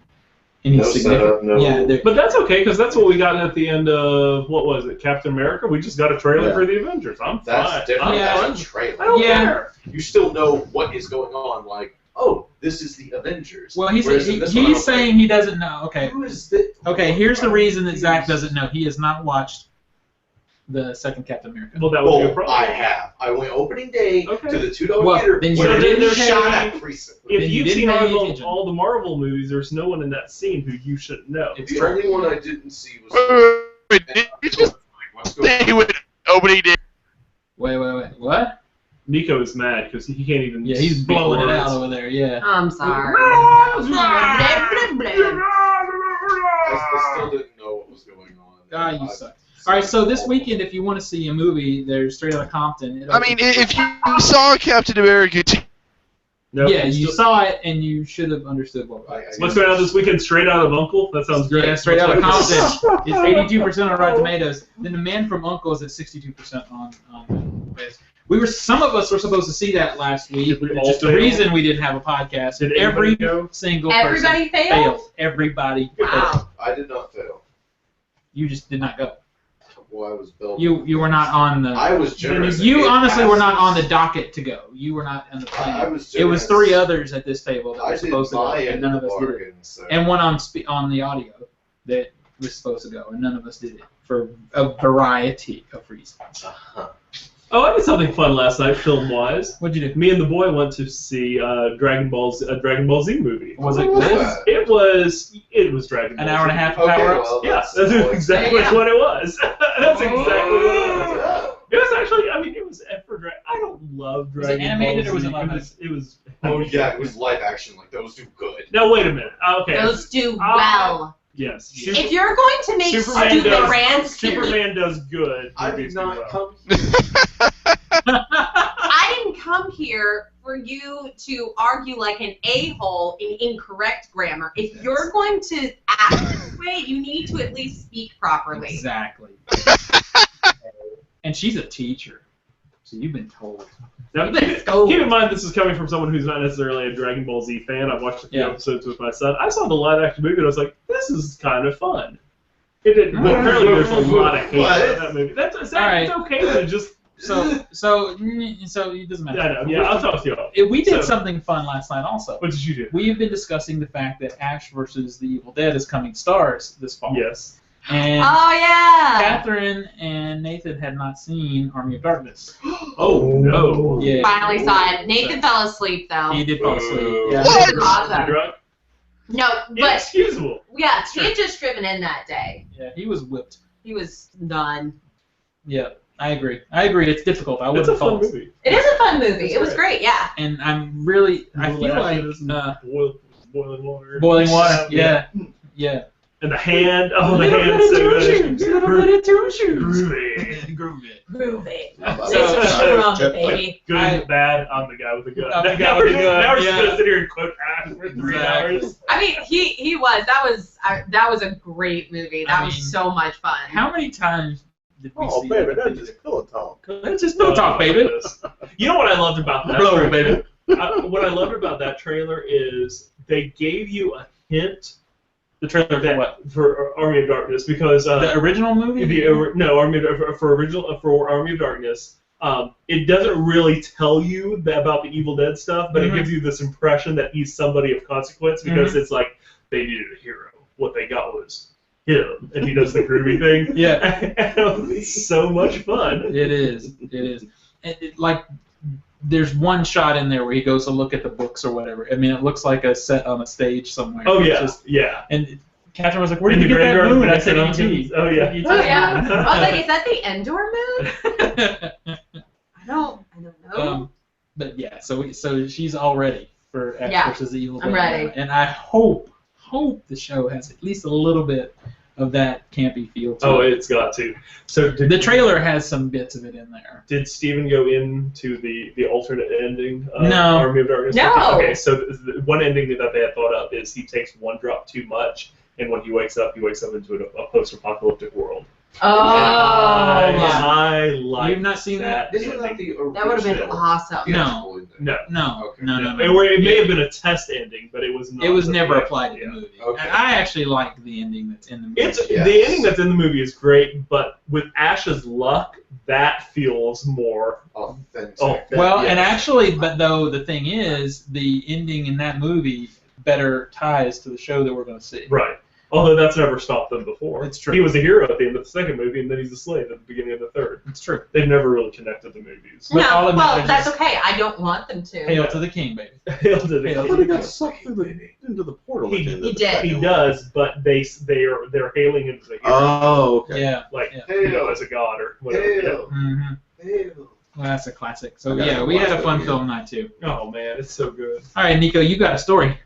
any No significant. setup, no- Yeah, But that's okay because that's what we got at the end of what was it, Captain America? We just got a trailer for the Avengers. I'm fine. That's different. Yeah. That's a trailer. I don't Yeah. care. You still know what is going on. Like, oh, this is the Avengers. Well, Whereas in this one, I'm he's saying like, he doesn't know. Okay. who is this? Okay, here's the reason that Zach doesn't know. He has not watched the second Captain America. Well, that would be a Oh, problem. I have. I went opening day to the $2 Well, theater. then you where didn't they're pay- shot at recently. If Then you you've didn't seen pay attention. all the Marvel movies, there's no one in that scene who you shouldn't know. It's The true. only one I didn't see was. Wait, did you just What's going say with opening day? Wait. What? Nico is mad because he can't even. Yeah, he's speak blowing it words. out over there. Yeah. I'm sorry. I still didn't know what was going on. God, you suck. All right, so this weekend, if you want to see a movie, there's Straight Outta Compton. I mean, if you saw Captain America 2, Nope, yeah, it's you still- saw it, and you should have understood what it was. What's going on this weekend? Straight Out of Uncle? That sounds great. Yeah, Straight Outta Compton. It's 82% on Rotten Tomatoes. Then The Man from U.N.C.L.E. is at 62% on some of us were supposed to see that last week. Did we It's all just the fail? reason we didn't have a podcast. Did Every everybody go? single person Everybody failed? Everybody failed. Wow. I did not fail. You just did not go. Well, I was built. You were not on the. I was generous. You It honestly were not passes. on the docket to go. You were not on the I plan. was It was generous. 3 others at this table that I were did supposed to go, my and end none of of the us did it. bargain. So. And one on the audio that was supposed to go, and none of us did it for a variety of reasons. Uh-huh. Oh, I did something fun last night, film-wise. What'd you do? Me and the boy went to see Dragon Ball Z movie. Was it What was good? that? It was Dragon Ball An hour and a Z. half of Okay, power-ups? well, Yeah, that's all exactly Yeah. what it was. That's exactly what it was. Yeah. It was actually, I mean, it was for Dragon. I don't love Was it Dragon animated Ball or was Z. it live It was. Oh yeah, it was live action. Like those do good. Now wait a minute. Okay. Those do well. Yes. If you're going to make Superman stupid does- rants, Superman does good. I movies did do not well. come. I didn't come here for you to argue like an a-hole in incorrect grammar. If you're going to act this way, you need to at least speak properly. Exactly. And she's a teacher, so you've been told. Now, keep in mind, this is coming from someone who's not necessarily a Dragon Ball Z fan. I've watched a few episodes with my son. I saw the live-action movie, and I was like, this is kind of fun. It didn't. But apparently, there's a lot of hate about that movie. It's okay to just. So it doesn't matter. I know. Yeah, I'll talk to you all. We did So- something fun last night also. What did you do? We have been discussing the fact that Ash versus the Evil Dead is coming to stars this fall. Yes. And Oh, yeah. Catherine and Nathan had not seen Army of Darkness. Oh, no. Yeah. Finally saw it. Nathan fell asleep, though. He did fall asleep. Yeah. What? You Awesome. drunk? No, but Inexcusable. yeah, he had just driven in that day. Yeah, he was whipped. He was done. Yeah, I agree. It's difficult. I It's wouldn't a fun fall asleep. movie. It is a fun movie. It's It was great. great, yeah. And I'm really, I feel like Lashes and boiling water. boiling water. Yeah. And the hand. Oh, the hand's so good. Groovy. Groovy. How about Thanks for that? showing off, Jet baby. Good I- and bad. I'm the guy with the gun. I'm the guy Now with we're the just- gun, Now we're just yeah. gonna sit here and quote Ash for 3 Exactly. hours. I mean, he was. That was a great movie. That I was mean, so much fun. How many times did we Oh, see baby, that? that's just pillow talk. That's just no talk, baby. You know what I loved about that? Blow, trailer? baby. What I loved about that trailer is they gave you a hint. The trailer for that what? for Army of Darkness because The original movie? for Army of Darkness. It doesn't really tell you about the Evil Dead stuff, but Mhm. it gives you this impression that he's somebody of consequence because it's like they needed a hero. What they got was him, and he does the groovy thing. Yeah. And it's so much fun. It is. And like, there's one shot in there where he goes to look at the books or whatever. I mean, it looks like a set on a stage somewhere. Oh It's yeah, just- yeah. and Catherine was like, "Where did In you the get that graveyard moon?" I back said, in "E.T." Oh, yeah. E.T. Oh yeah. I was like, is that the Endor moon? I don't know. But yeah, so she's all ready for Ash Yeah, versus the Evil Dead. I'm ready. And I hope the show has at least a little bit of that campy feel to Oh, it. it's got to. So The trailer has some bits of it in there. Did Steven go into the alternate ending of No. Army of Darkness? No. Okay, so the one ending that they had thought of is he takes one drop too much, and when he wakes up into a post-apocalyptic world. Oh, I like You've not seen that? Isn't that the original? that would have been awesome. No. No. No, Okay. no. It may have been a test ending, but it was not. It was the never real- applied to yeah. the movie. Okay. And I actually like the ending that's in the movie. It's Yes. the ending that's in the movie is great, but with Ash's luck, that feels more. Authentic. Oh, Well, Yes. and actually, but though the thing is, the ending in that movie better ties to the show that we're going to see. Right. Although that's never stopped them before. It's true. He was a hero at the end of the second movie, and then he's a slave at the beginning of the third. It's true. They've never really connected the movies. But all No, that well, matters that's is- okay. I don't want them to. Hail to the king, baby. Hail to the Hail I king. thought he got sucked into the portal. He- at the end of he the did. second He one. does, but they're hailing him as a hero. Oh, okay. Yeah. Like, Hail. as a god or whatever. Hail. Mm-hmm. Hail. Well, that's a classic. So I gotta yeah, we had watch a fun that again. film night too. Oh man, it's so good. All right, Nico, you got a story.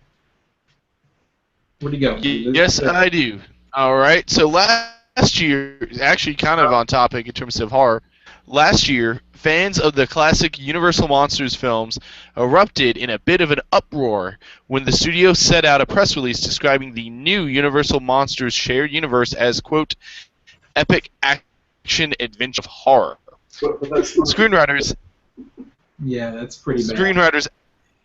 Where'd you go? Yes, I do. All right. So last year, actually kind of on topic in terms of horror, last year, fans of the classic Universal Monsters films erupted in a bit of an uproar when the studio set out a press release describing the new Universal Monsters shared universe as, quote, epic action adventure of horror. But that's not- Screenwriters, Yeah, that's pretty bad.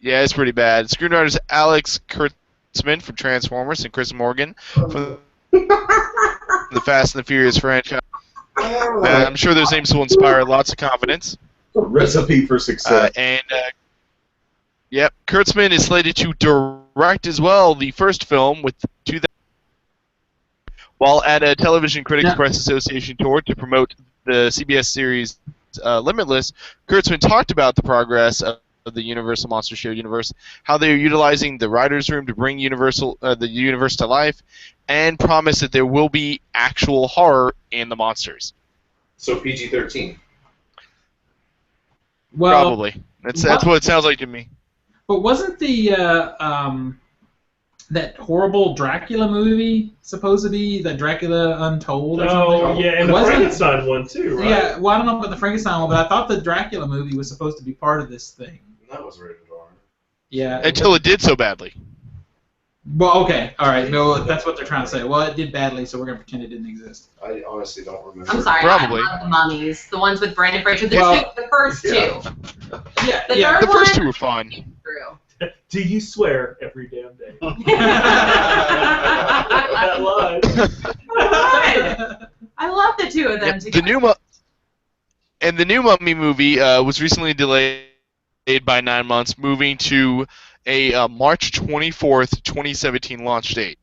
yeah, it's pretty bad. Screenwriters Alex Kurtzman from Transformers and Chris Morgan from the Fast and the Furious franchise. I'm sure those names will inspire lots of confidence. A recipe for success. Yep, Kurtzman is slated to direct as well the first film with 2000. While at a Television Critics Yeah. Press Association tour to promote the CBS series Limitless, Kurtzman talked about the progress of the Universal Monster Shared Universe, how they are utilizing the writers' room to bring the universe to life, and promised that there will be actual horror in the monsters. So PG-13. Well, Probably. That's what it sounds like to me. but wasn't the that horrible Dracula movie supposed to be the Dracula Untold or Oh something? yeah, and the Wasn't- Frankenstein one too, right? Yeah, well, I don't know about the Frankenstein one, but I thought the Dracula movie was supposed to be part of this thing. That was rated R. Yeah. Until it did so badly. Well, okay, all right. No, that's what they're trying to say. Well, it did badly, so we're gonna pretend it didn't exist. I honestly don't remember. I'm sorry. Probably. I love the mummies. The ones with Brandon Fraser. The, Well, the first two. Yeah, The yeah. third The first one? two were fun. True. Do you swear every damn day? I That line. love the two of them Yep, together. the new Mummy movie was recently delayed by 9 months, moving to a March 24th, 2017 launch date.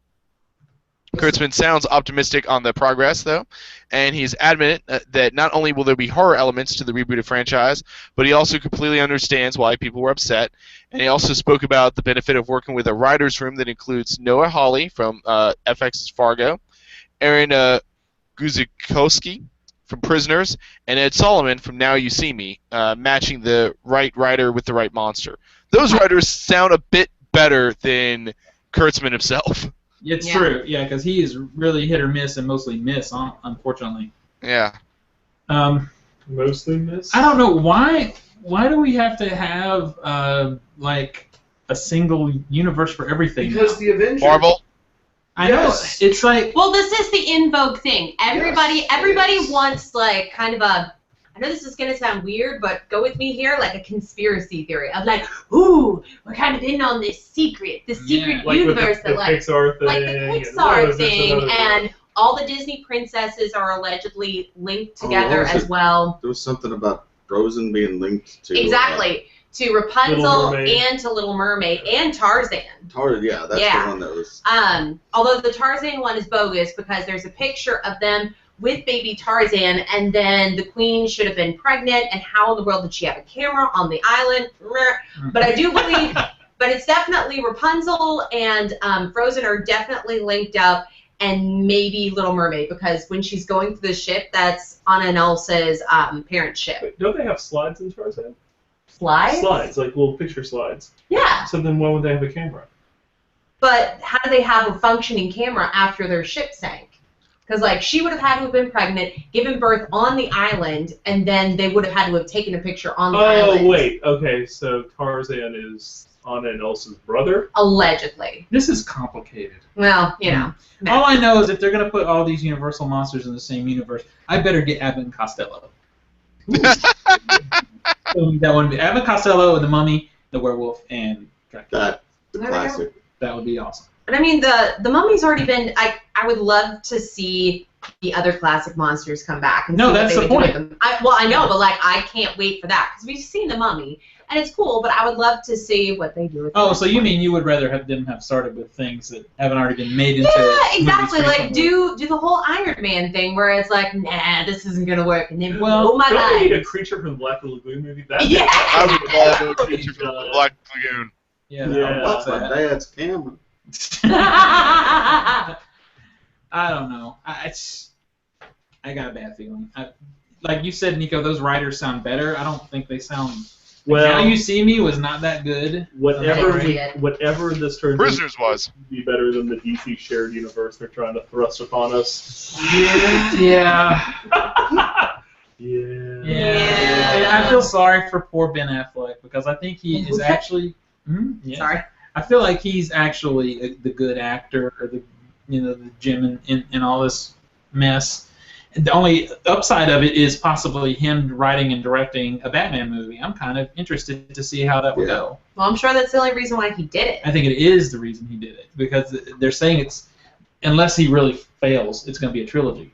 Kurtzman sounds optimistic on the progress, though, and he's adamant that not only will there be horror elements to the rebooted franchise, but he also completely understands why people were upset. And he also spoke about the benefit of working with a writer's room that includes Noah Hawley from FX's Fargo, Aaron Guzikowski from Prisoners, and Ed Solomon from Now You See Me, matching the right writer with the right monster. Those writers sound a bit better than Kurtzman himself. It's Yeah. true, yeah, because he is really hit or miss and mostly miss, unfortunately. Yeah. Mostly miss. I don't know why. Why do we have to have like a single universe for everything? Because the Avengers. Marvel. I Yes. know it's like Well, this is the in vogue thing. Everybody, Yes, it everybody is. wants like kind of a. I know this is gonna sound weird, but go with me here, like a conspiracy theory of like, ooh, we're kind of in on this secret Yeah. Like universe with the that like Pixar thing. like the and Pixar this thing, another and all the Disney princesses are allegedly linked Oh, together what was as it? well. There was something about Frozen being linked to Exactly. To Little Rapunzel Mermaid. and to Little Mermaid and Tarzan. Tarzan. Yeah, that's Yeah. the one that was. Although the Tarzan one is bogus because there's a picture of them with baby Tarzan, and then the queen should have been pregnant, and how in the world did she have a camera on the island? But I do believe, but it's definitely Rapunzel and Frozen are definitely linked up, and maybe Little Mermaid, because when she's going through the ship, that's Anna and Elsa's parent ship. Wait, don't they have slides in Tarzan? Slides? Slides, like little picture slides. Yeah, So then why would they have a camera? but how do they have a functioning camera after their ship sank? Because, like, she would have had to have been pregnant, given birth on the island, and then they would have had to have taken a picture on the island. Oh, wait. Okay, so Tarzan is Anna and Elsa's brother? Allegedly. this is complicated. Well, you know. All I know is if they're gonna put all these Universal monsters in the same universe, I better get Abbott and Costello. That would be Abbott Costello and the Mummy, the Werewolf, and Dracula. That the There we go. classic. That would be awesome. But I mean, the mummy's already been. I would love to see the other classic monsters come back. And No, see what that's they the would do point. with them. I know, but like I can't wait for that because we've seen The Mummy and it's cool, but I would love to see what they do with. Oh, so you mean you would rather have them have started with things that haven't already been made into? Yeah, exactly. movies Like recently? do the whole Iron Man thing where it's like, nah, this isn't gonna work, and then Well, oh my Don't we need a god. Creature from the Black Lagoon movie? That Yeah. I would love a creature from the Black Lagoon. Yeah. Yeah. What's My that? dad's camera. I don't know. I got a bad feeling. Like you said, Nico, those writers sound better. I don't think they sound. Well, Now You See Me was not that good. whatever Okay. whatever this turns Prisoners was. out to be better than the DC shared universe they're trying to thrust upon us. Yeah. Yeah. Yeah. And I feel sorry for poor Ben Affleck because I think he is actually. Yeah. Sorry. I feel like he's actually the good actor, or the Jim in all this mess. The only upside of it is possibly him writing and directing a Batman movie. I'm kind of interested to see how that would go. Well, I'm sure that's the only reason why he did it. I think it is the reason he did it because they're saying unless he really fails, it's going to be a trilogy.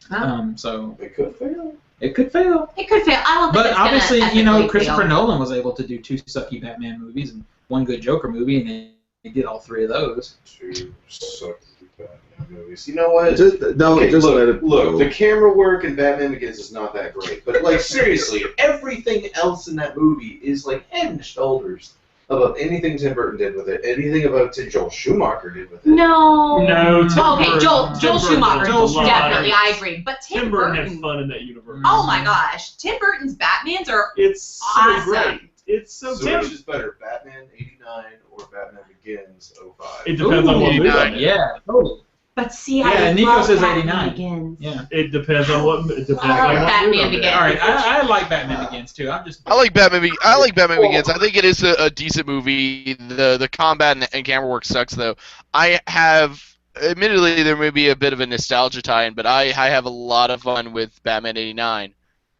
Huh? So It could fail. it could fail. It could fail. I don't think But it's obviously, gonna ethically Christopher fail. Nolan was able to do 2 sucky Batman movies and 1 good Joker movie, and he did all 3 of those. 2 sucky Batman movies. You know what? Just Okay, just look, let it look, go. the camera work in Batman Begins is not that great, but like seriously, everything else in that movie is like head and shoulders above anything Tim Burton did with it, anything about Joel Schumacher did with it. No. No, Tim Okay, Burton- Joel Tim Burton Schumacher. did a lot of- Definitely, I agree. But Tim Burton had fun in that universe. Oh my gosh, Tim Burton's Batmans are It's so Awesome. great. It's so So damn. which is better, Batman '89 or Batman Begins '05? It depends on what movie. 89. Yeah, totally. But see, I Yeah, Nico love says Batman 89. Begins. Yeah. It depends on what. It depends I on love what Batman movie I'm in. Begins. All right, I like Batman Begins too. I'm just. I like Batman. I like Batman Begins. I think it is a decent movie. The combat and camera work sucks though. I have, admittedly, there may be a bit of a nostalgia tie-in, but I have a lot of fun with Batman '89.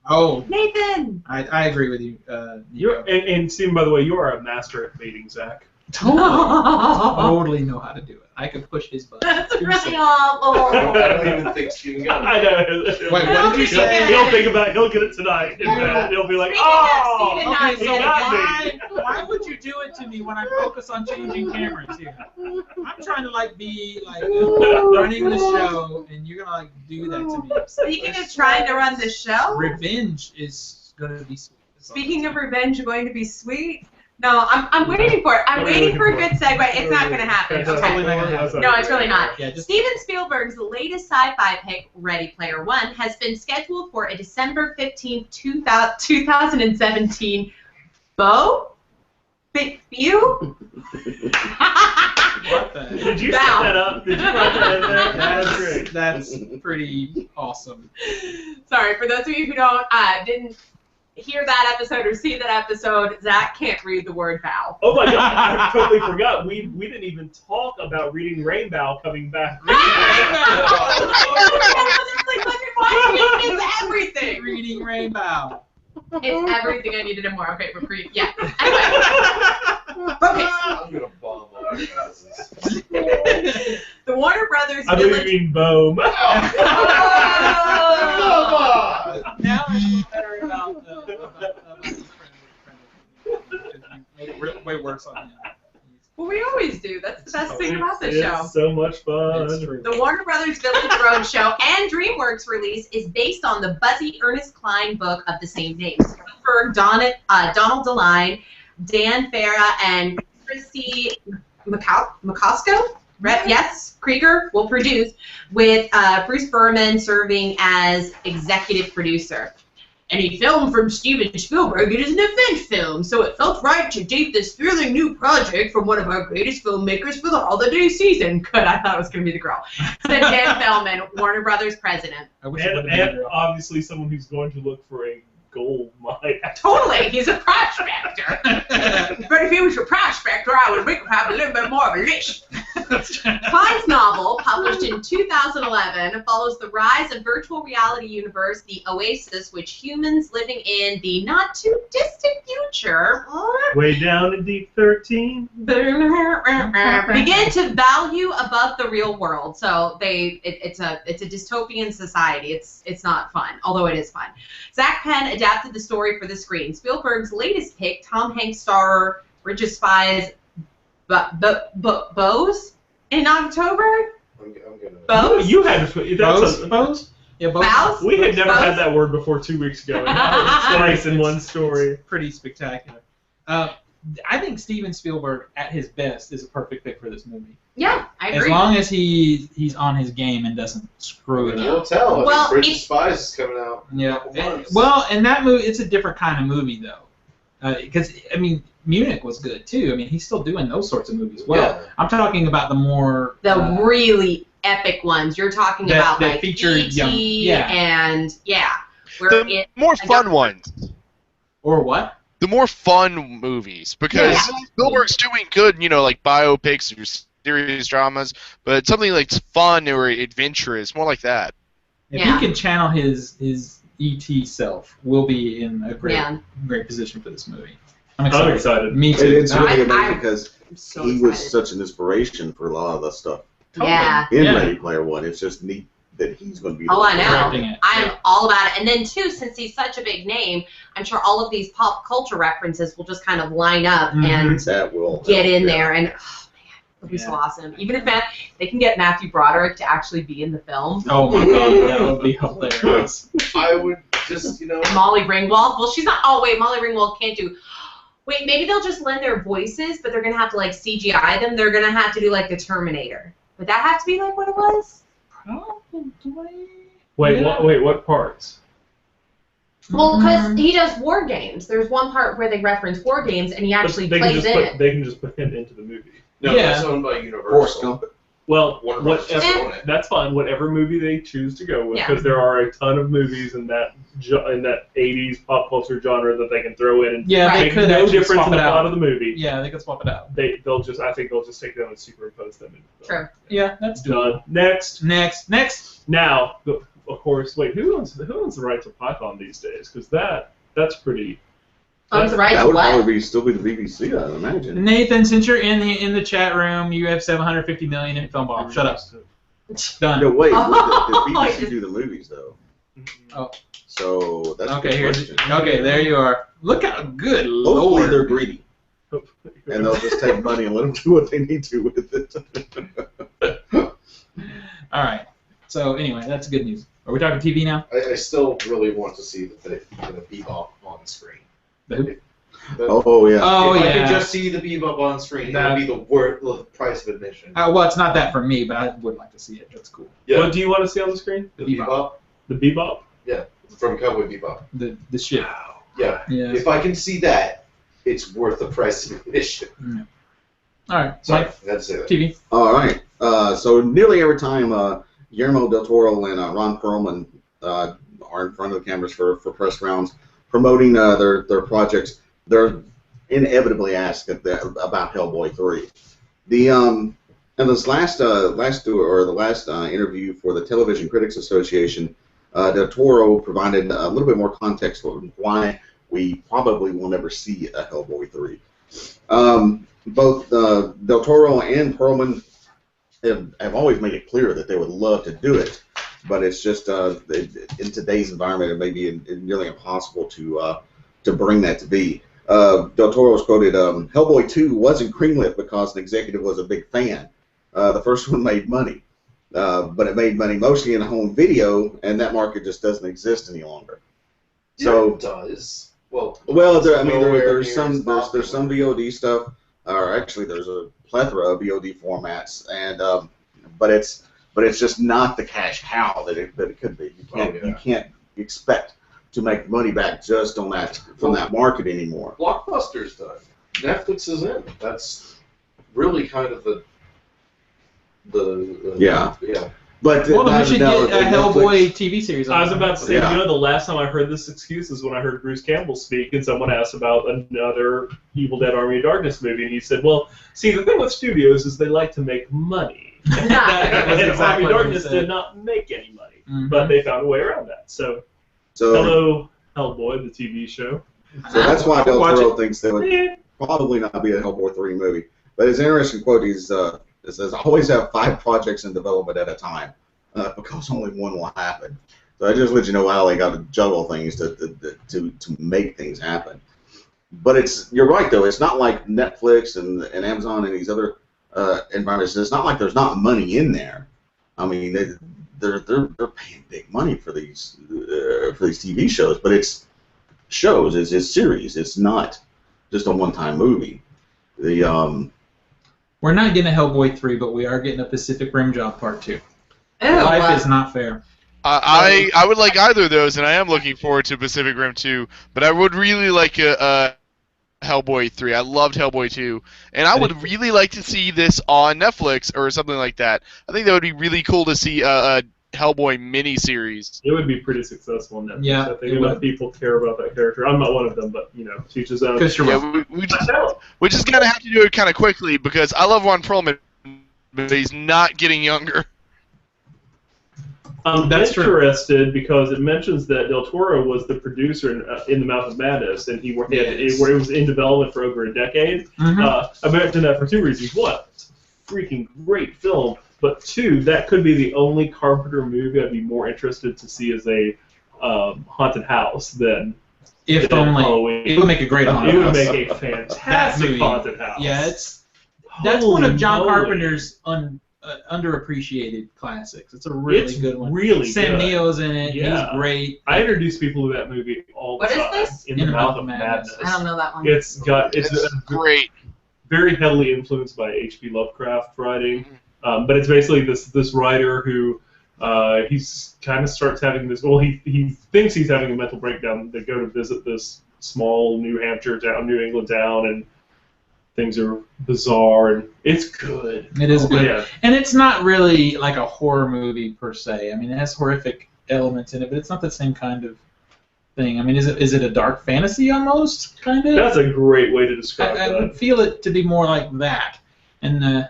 Oh, Nathan. I agree with you. You're, Nico. and Stephen, by the way, you are a master at baiting Zach. Totally know how to do it. I can push his button. That's really awful. I don't even think Steven got it. I know. Wait, what did you say? He'll think about it. He'll get it tonight. And he'll be like, Speaking of oh! Steven, Okay, he so got me. why would you do it to me when I focus on changing cameras here? I'm trying to be running the show, and you're gonna do that to me. Speaking of trying to run the show, Revenge is gonna be sweet. speaking of revenge going to be sweet. No, I'm waiting for it. I'm waiting for a good segue. It's not going to happen. It's totally Okay. not gonna happen. No, it's really not. Yeah, just Steven Spielberg's latest sci-fi pick, Ready Player One, has been scheduled for a December 15th, 2017 Big View? what the Did you set Bow. that up? Did you write that in there? That's great. That's pretty awesome. Sorry, for those of you who didn't hear that episode or see that episode, Zach can't read the word bow. Oh my god, I totally forgot. We didn't even talk about Reading Rainbow coming back. It's everything. Reading Rainbow. It's everything I needed and more. Okay, we're pretty. Yeah. Anyway, focus. I'm gonna bomb all your asses. The Warner Brothers I believe Village. you mean boom. Come on! Now I feel better about the way worse on him. Well, we always do. That's the best thing about this It's show. so much fun. It's true. The Warner Brothers Village Road show and DreamWorks release is based on the buzzy Ernest Cline book of the same name. Spielberg, Donald DeLine, Dan Farah, and Christy McCosco? Yes, Krieger will produce, with Bruce Berman serving as executive producer. Any film from Steven Spielberg, it is an event film, so it felt right to date this thrilling new project from one of our greatest filmmakers for the holiday season. Good, I thought it was going to be the girl. Said Dan Feldman, Warner Brothers president. I wish it would And, have been a and girl. obviously someone who's going to look for a gold mine. Totally, he's a prospector. But if he was a prospector, I would make him have a little bit more of a list. Kline's novel, published in 2011, follows the rise of virtual reality universe, the Oasis, which humans living in the not-too-distant future Way down in deep 13. Begin to value above the real world. So it's a dystopian society. It's not fun, although it is fun. Zach Penn adapted the story for the screen. Spielberg's latest pick, Tom Hanks star Bridge Spies Bose in October. I'm gonna. Bose? You had to. Bose? Yeah, Bose. Bows? We had never Bows? had that word before 2 weeks ago. And now it's twice in one story. Pretty spectacular. I think Steven Spielberg, at his best, is a perfect pick for this movie. Yeah, I agree. As long as he's on his game and doesn't screw it We'll up. tell. Well, Bridge of Spies is coming out. Yeah. in a couple months. Well, and that movie, it's a different kind of movie, though. Because, I mean, Munich was good, too. I mean, he's still doing those sorts of movies well. Yeah. I'm talking about the more... The really epic ones. You're talking about that like feature E.T. young- yeah. and where The more fun ones. Or what? The more fun movies, because Yeah. Spielberg's doing good, like biopics or serious dramas, but something like fun or adventurous, more like that. If Yeah. he can channel his E.T. self, we'll be in a Yeah. great position for this movie. I'm excited. Me too. It's really I- amazing because I'm so he excited. was such an inspiration for a lot of the stuff Yeah. in Yeah. Ready Player One. It's just neat that he's going to be. Oh, I know. Directing it. I am all about it. And then, too, since he's such a big name, I'm sure all of these pop culture references will just kind of line up Mhm. and That will get help, in yeah. there. And, oh, man, it'll be so Yeah. awesome. Even if they can get Matthew Broderick to actually be in the film. Oh my god, that would be hilarious. I would just, Molly Ringwald. Well, she's not. Oh, wait, Molly Ringwald can't do. Wait, maybe they'll just lend their voices, but they're going to have to, like, CGI them. They're going to have to do, like, the Terminator. Would that have to be, like, what it was? Probably. Wait, Yeah. what parts? Well, because he does war games. There's one part where they reference war games, and he actually They plays in it. They can just put him into the movie. No, Yeah. that's owned by Forrest Universal. Gump. Well, Warner Brothers whatever, doesn't own it. that's fine. Whatever movie they choose to go with, Yeah. because there are a ton of movies in that 80s pop culture genre that they can throw in and Yeah, they make could no actually difference swap in the it out. plot of the movie. Yeah, they could swap it out. I think they'll just take them and superimpose them. Into the film. True. Yeah, that's Done. Next. Next. Now, of course, wait. Who owns the right to Python these days? Because that's pretty. Owns the right That to would what? probably still be the BBC, I would imagine. Nathan, since you're in the chat room, you have 750 million in film bomb. Shut up. Done. No, wait. Oh, The BBC yes. do the movies though. Oh. So that's a Okay, good here's question. okay. There you are. Look how good Hopefully Lord. they're greedy, and they'll just take money and let them do what they need to with it. All right. So anyway, that's good news. Are we talking TV now? I still really want to see the Bebop on screen. The Oh yeah. Oh if I yeah. could just see the Bebop on screen, That- that would be the price of admission. Well, it's not that for me, but I would like to see it. That's cool. Yeah, What do you want to see on the screen? the Bebop. Bebop. The Bebop? Yeah, from Cowboy Bebop. The ship. Yeah. Yeah. If I can see that, it's worth the price of admission. All right. Sorry, Mike, I had to say that. TV. All right. So nearly every time Guillermo del Toro and Ron Perlman are in front of the cameras for press rounds promoting their projects, they're inevitably asked about Hellboy 3. In this last interview for the Television Critics Association, del Toro provided a little bit more context on why we probably will never see a Hellboy 3. Both del Toro and Perlman have always made it clear that they would love to do it, but it's just in today's environment it may be nearly impossible to bring that to be. Del Toro was quoted, Hellboy 2 wasn't greenlit because an executive was a big fan. The first one made money, but it made money mostly in home video, and that market just doesn't exist any longer. So it does. Well, there's some VOD stuff, or actually there's a plethora of VOD formats, and but it's just not the cash cow that it could be. You can't expect to make money back just on that from that market anymore. Blockbuster's done. Netflix is in. That's really kind of the Yeah. yeah. But Well, then we should no, get a Hellboy TV series. I was about to say, Yeah. the last time I heard this excuse is when I heard Bruce Campbell speak, and someone asked about another Evil Dead Army of Darkness movie, and he said, well, see, the thing with studios is they like to make money. That was And exactly Army of what he Darkness said. did not make any money, Mhm. but they found a way around that. So, So hello, Hellboy, the TV show. that's why Del Watch Toro it. thinks they would. probably not be a Hellboy 3 movie. But his interesting quote is, it says, always have 5 projects in development at a time, because only one will happen. So I just let you know how they got to juggle things to make things happen. But you're right though. It's not like Netflix and Amazon and these other environments. It's not like there's not money in there. I mean, they're paying big money for these TV shows, but it's shows. It's series. It's not just a one-time movie. We're not getting a Hellboy 3, but we are getting a Pacific Rim Job Part 2. Ew, Life is not fair. I would like either of those, and I am looking forward to Pacific Rim 2, but I would really like a Hellboy 3. I loved Hellboy 2, and I would really like to see this on Netflix or something like that. I think that would be really cool to see a Hellboy miniseries. It would be pretty successful on Netflix. Yeah, I think enough people care about that character. I'm not one of them, but, to each his own. Yeah, we just gotta have to do it kind of quickly because I love Ron Perlman, but he's not getting younger. I'm interested because it mentions that Del Toro was the producer in The Mouth of Madness, and it was in development for over a decade. I mentioned that for 2 reasons. One, it's a freaking great film, but 2, that could be the only Carpenter movie I'd be more interested to see as a haunted house than If only. Halloween. It would make a great haunted house. It would make a fantastic haunted house. Yeah, that's one of John Carpenter's underappreciated classics. It's a really good one. Really Sam good. Neill's in it. Yeah. He's great. I introduce people to that movie all the time. What is this? In the Mouth of Madness. I don't know that one. It's Great. very heavily influenced by H.P. Lovecraft writing, but it's basically this writer who he's kind of starts having this. Well, he thinks he's having a mental breakdown. They go to visit this small New England town, and things are bizarre, and it's good. It is good. Yeah. And it's not really like a horror movie per se. I mean, it has horrific elements in it, but it's not the same kind of thing. I mean, is it a dark fantasy almost, kind of? That's a great way to describe I that. would feel it to be more like that. And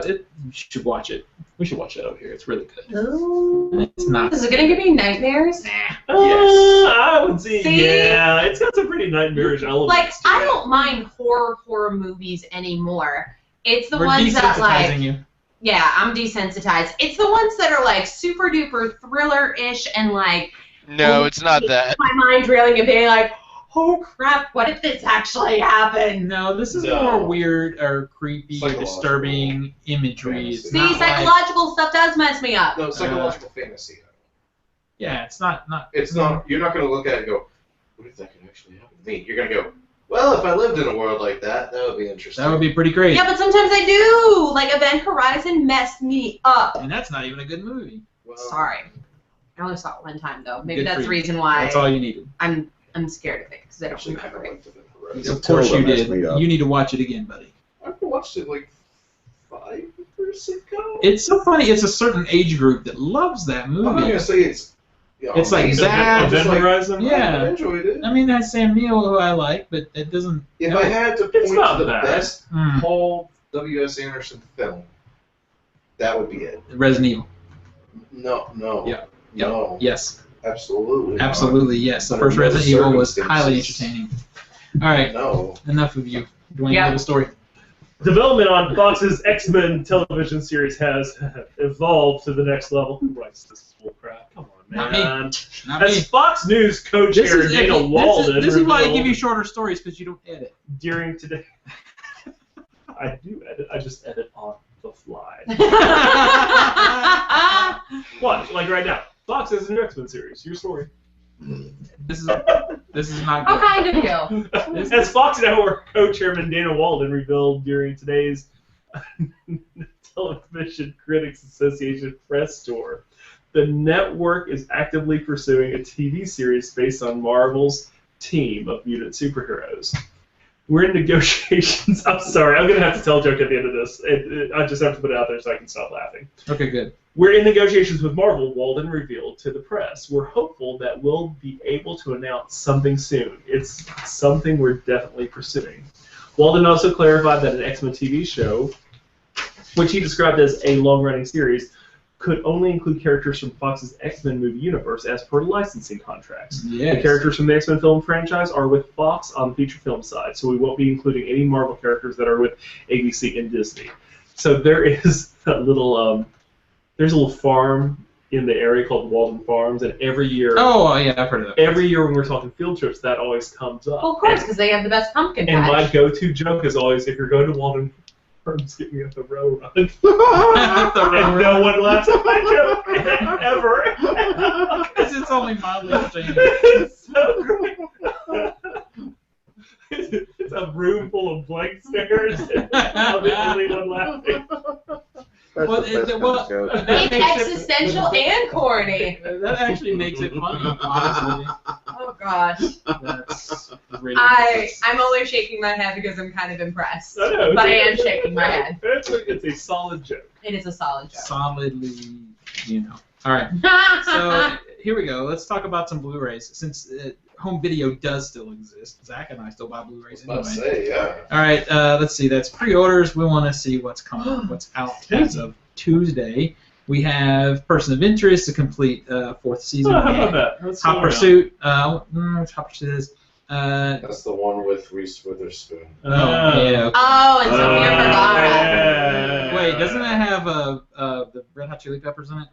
you should watch it. We should watch it over here. It's really good. Ooh. It's not. Is it going to give me nightmares? Yes. I would say, See? yeah, it's got some pretty nightmarish elements. Like, to I it. don't mind horror movies anymore. It's the We're ones that, desensitizing you. yeah, I'm desensitized. It's the ones that are, like, super duper thriller-ish and, like, No, it's not that. my mind reeling and being like, oh crap, what if this actually happened? No, this is No. more weird or creepy or Psychological disturbing imagery. It's fantasy. See, not like, psychological stuff does mess me up. No, psychological fantasy. yeah, it's not. It's not. You're not going to look at it and go, "What if that could actually happen to me?" You're going to go, "Well, if I lived in a world like that, that would be interesting." That would be pretty great. Yeah, but sometimes I do. Like, Event Horizon messed me up. And that's not even a good movie. Well, Sorry. I only saw it one time, though. Maybe Good that's for the you. reason why That's all you needed. I'm scared of it, because I don't actually, remember it. Of course you Tilda messed did. me up. You need to watch it again, buddy. I watched it like 5 years ago. It's so funny. It's a certain age group that loves that I'm not movie. going to say it's. It's like amazing. that. I'm just Event like, Horizon? Yeah. I enjoyed it. I mean, that's Sam Neill, who I like, but it doesn't. If I had to It's point not to the bad. best Mm, Paul W.S. Anderson film, that would be it. Resident Evil. No. Yeah. No. Yes. Absolutely. not. Absolutely, yes. The Under first no Resident Evil was circumstances. highly entertaining. All right, No. enough of you. Do you want to Yeah. give a story? Development on Fox's X-Men television series has evolved to the next level. Who writes this bull crap? Come on, Not man. me. Not me. As Fox News co-chair Dana Walden this is why I give you revealed shorter stories, because you don't edit. during today. I do edit. I just edit on the fly. What? Like right now. Fox has a new X-Men series. Your story. This is not How good. kind of you. As Fox Network co-chairman Dana Walden revealed during today's Television Critics Association press tour, the network is actively pursuing a TV series based on Marvel's team of mutant superheroes. We're in negotiations. I'm sorry, I'm going to have to tell a joke at the end of this. I just have to put it out there so I can stop laughing. Okay, good. We're in negotiations with Marvel, Walden revealed to the press. We're hopeful that we'll be able to announce something soon. It's something we're definitely pursuing. Walden also clarified that an X-Men TV show, which he described as a long-running series, could only include characters from Fox's X-Men movie universe as per licensing contracts. Yes. The characters from the X-Men film franchise are with Fox on the feature film side, so we won't be including any Marvel characters that are with ABC and Disney. So there is a little, there's a little farm in the area called Walden Farms, and every year, Oh, yeah, I've heard of that. every year when we're talking field trips, that always comes up. Well, of course, because they have the best pumpkin And my patch. go-to joke is always, if you're going to Walden Farms, get me at the row run. The row And no one laughs at my joke ever. Because it's only mildly entertaining. It's so great. It's a room full of blank stares, and I'm the only one laughing. Well, that It's makes it- existential and corny. That actually makes it funny, honestly. Oh gosh. That's ridiculous. I'm only shaking my head because I'm kind of impressed. I know, But I am shaking my head. It's a solid joke. It is a solid joke. Solidly, All right. So here we go. Let's talk about some Blu-rays. Since home video does still exist, Zach and I still buy Blu-rays anyway. Let's say, yeah. All right. Let's see. That's pre-orders. We want to see what's coming, what's out as of Tuesday. We have Person of Interest, the complete fourth season. Oh, how about that? Let's Hot go Pursuit. Which Hot Pursuit is? That's the one with Reese Witherspoon. Yeah. Okay. Oh, and Sofia Vergara. Yeah. Wait, doesn't it have the Red Hot Chili Peppers in it?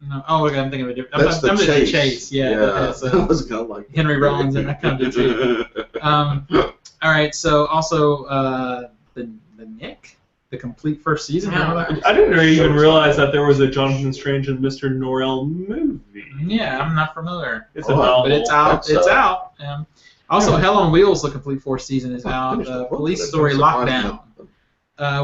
No. Oh, okay, I'm thinking of a different. That's the I'm thinking of Chase. Chase. Yeah. That has, I was kind of like Henry Rollins and that kind of too. All right. So also the Nick, the complete first season. Remember that? I didn't even realize that there was a Jonathan Strange and Mr. Norrell movie. Yeah, I'm not familiar. It's a novel. But it's out. That's, It's out. Also, Hell on Wheels, the complete fourth season is out. Police Story Lockdown.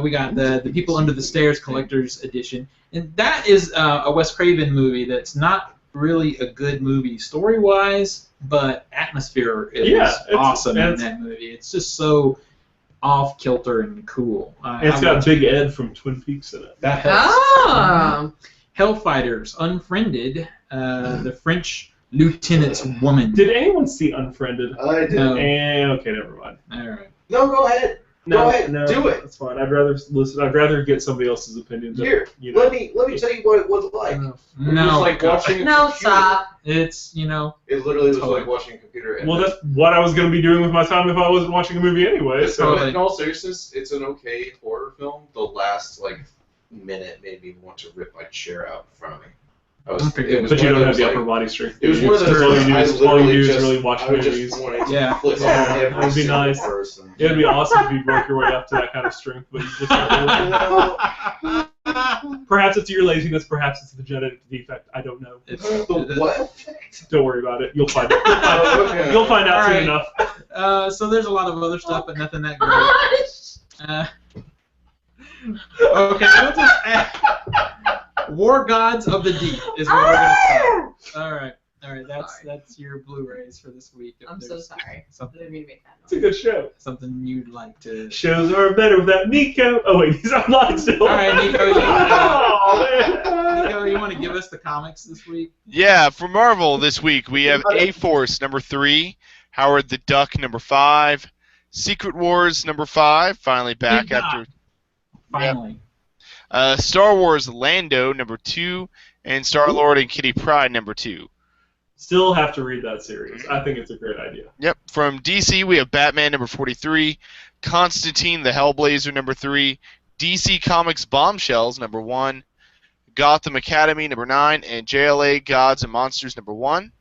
We got the People Under the Stairs Collector's Edition, and that is a Wes Craven movie that's not really a good movie story-wise, but atmosphere is awesome in that movie. It's just so off-kilter and cool. It's got Big Ed from Twin Peaks in it. That helps. Oh. Hellfighters, Unfriended, the French lieutenant's woman. Did anyone see Unfriended? I did. No. Okay, never mind. All right. No, go ahead. Go ahead, do it. That's fine. I'd rather listen. I'd rather get somebody else's opinion. Than, Here, let me tell you what it was like. No. It was like watching a No, computer. stop. It's, It literally was Totally. like watching a computer. And well, that's what I was going to be doing with my time if I wasn't watching a movie anyway. So Totally. in all seriousness, it's an okay horror film. The last minute made me want to rip my chair out in front of me. Okay, was but you one of don't have those, the upper body strength. It was one of those. All you do I is literally really watch I was movies. just wanting to Yeah. flip Yeah, off every that would be single nice. person. It would be awesome if you work your way up to that kind of strength, but you just perhaps it's your laziness, perhaps it's the genetic defect. I don't know. The what? Don't worry about it. You'll find it. Okay. You'll find out soon Alright. enough. So there's a lot of other stuff, but nothing that great. Okay, we'll just add War Gods of the Deep is what we're gonna start. All right. That's your Blu-rays for this week. If I'm so there's sorry. I Something, didn't mean to make that It's a good show. something you'd like to. Shows are better without Nico. Oh wait, he's online still. All right, Nico, Oh, man. Nico, you want to give us the comics this week? Yeah, for Marvel this week we have A-Force number 3, Howard the Duck number 5, Secret Wars number 5, finally back Yeah. after Finally. Star Wars Lando number 2, and Star-Lord and Kitty Pryde number 2. Still have to read that series. I think it's a great idea. Yep, from DC we have Batman number 43, Constantine the Hellblazer number 3, DC Comics Bombshells number 1, Gotham Academy number 9, and JLA Gods and Monsters number 1.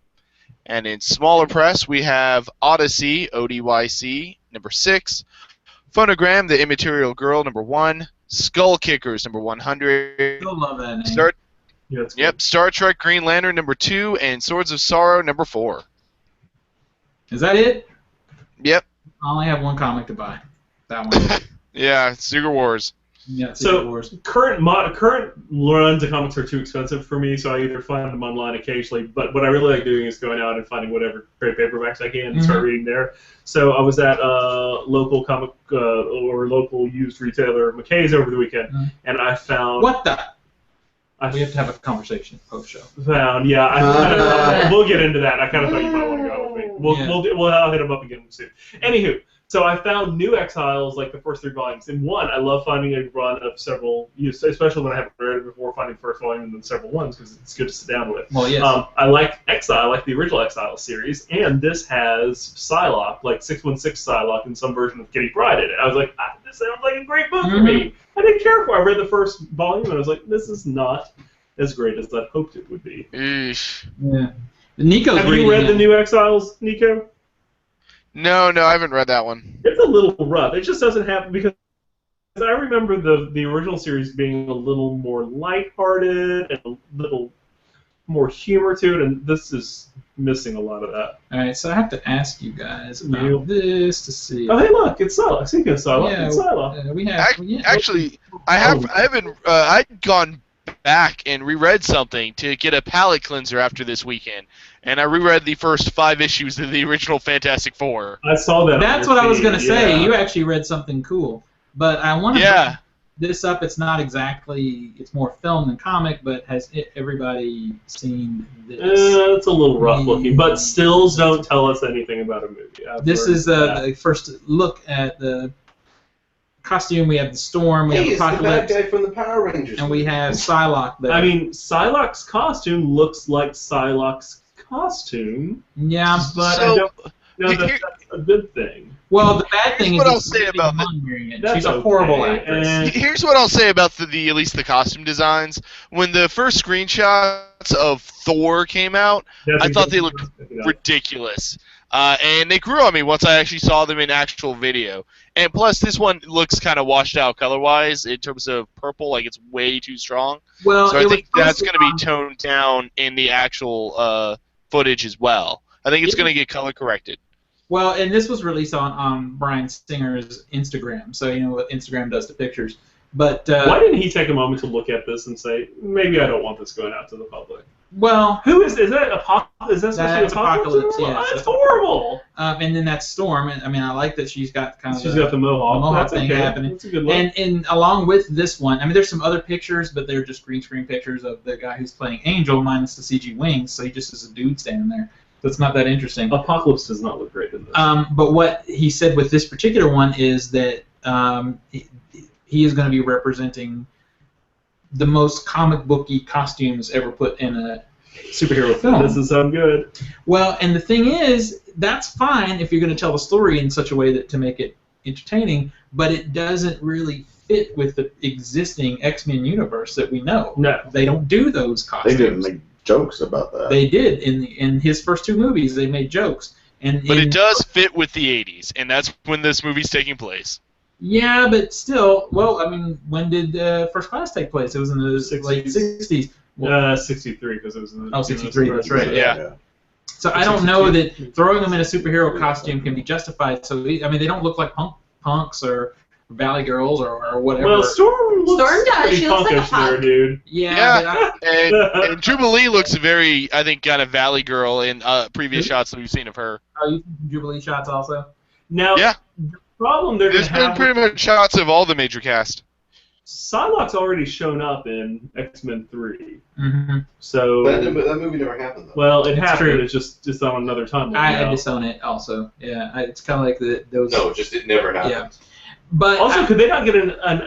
And in smaller press we have Odyssey, ODYC, number 6, Phonogram, The Immaterial Girl number 1, Skull Kickers number 100, Still love that name. Yeah, it's Yep, Star Trek Green Lantern number 2, and Swords of Sorrow number 4. Is that it? Yep. I only have one comic to buy. That one. Yeah, Secret Wars. Yeah, So- Secret Wars. Current runs of comics are too expensive for me, so I either find them online occasionally. But what I really like doing is going out and finding whatever trade paperbacks I can and start reading there. So I was at local comic or local used retailer McKay's over the weekend, and I found What the? I We have to have a conversation post-show. found we'll get into that. I kind of thought you might want to go with me. I'll hit him up again soon. Anywho, So I found New Exiles, like the first 3 volumes. In one, I love finding a run of several, especially when I haven't read it before, finding the first volume and then several ones, because it's good to sit down with. Well, yes. I like Exile, I like the original Exile series, and this has Psylocke, like 616 Psylocke, and some version of Kitty Pryde in it. I was like, this sounds like a great book for me. I didn't care for it. I read the first volume, and I was like, this is not as great as I hoped it would be. Eesh. Yeah. Nico's Have you read the New Exiles, Nico? No, I haven't read that one. It's a little rough. It just doesn't happen because I remember the original series being a little more lighthearted and a little more humor to it, and this is missing a lot of that. All right, so I have to ask you guys about this to see. Oh, hey, look, it's Psylocke. Speaking of Psylocke, Yeah, it's Psylocke. we have. Actually, I'd gone back and reread something to get a palate cleanser after this weekend, and I reread the first 5 issues of the original Fantastic Four. I saw that. That's what I was going to say. You actually read something cool, but I want to bring this up. It's not exactly. It's more film than comic, but has everybody seen this? It's a little rough looking, but stills don't tell us anything about a movie. This is the first look at the costume. We have the Storm, we have Apocalypse, the bad guy from the Power Rangers. and we have Psylocke there. I mean, Psylocke's costume looks like Psylocke's costume. Yeah, but So, I don't know that that's a good thing. well, the bad thing is what I'll it's say about wearing it. That's She's a horrible okay, actress. and- Here's what I'll say about the at least the costume designs. When the first screenshots of Thor came out, I thought they looked ridiculous. And they grew on me once I actually saw them in actual video. And plus, this one looks kind of washed out color-wise in terms of purple, like it's way too strong. Well, So I think that's going going to be toned down in the actual footage as well. I think it's going to get color corrected. Well, and this was released on Bryan Singer's Instagram, so you know what Instagram does to pictures. But why didn't he take a moment to look at this and say, maybe I don't want this going out to the public? well, Who is that? Is that supposed to That's be Apocalypse? yeah, That's horrible. and then that's Storm. And I mean, I like that she's got kind of She's got the mohawk. That's thing okay. happening. That's a good look. And along with this one, I mean, there's some other pictures, but they're just green screen pictures of the guy who's playing Angel minus the CG wings, so he just is a dude standing there. So it's not that interesting. Apocalypse does not look great in this. But what he said with this particular one is that he is going to be representing the most comic booky costumes ever put in a superhero film. This doesn't sound good. Well, and the thing is, that's fine if you're going to tell the story in such a way that to make it entertaining, but it doesn't really fit with the existing X-Men universe that we know. No. They don't do those costumes. They didn't make jokes about that. They did in his first 2 movies. They made jokes, But it does fit with the 80s, and that's when this movie's taking place. Yeah, but still, well, I mean, when did First Class take place? It was in the 60s. late 60s. Well, 63 because it was in the 63, that's right. Yeah. So I don't know that throwing them in a superhero costume can be justified. So I mean, they don't look like punks or Valley Girls or whatever. Well, Storm looks Storm does. pretty She looks like a punkish there, punk. dude. Yeah. And Jubilee looks very, I think, kind of Valley Girl in previous shots that we've seen of her. Are you Jubilee shots also? Now, Yeah. the problem they're going There's to been have... pretty much shots of all the major cast. Psylocke's already shown up in X-Men 3. Mm-hmm. So... That movie never happened, though. Well, it It's happened. true. It's just on another timeline. I now. disown it also. Yeah, it's kind of like those. No, just it never happened. Yeah. But Also, could they not get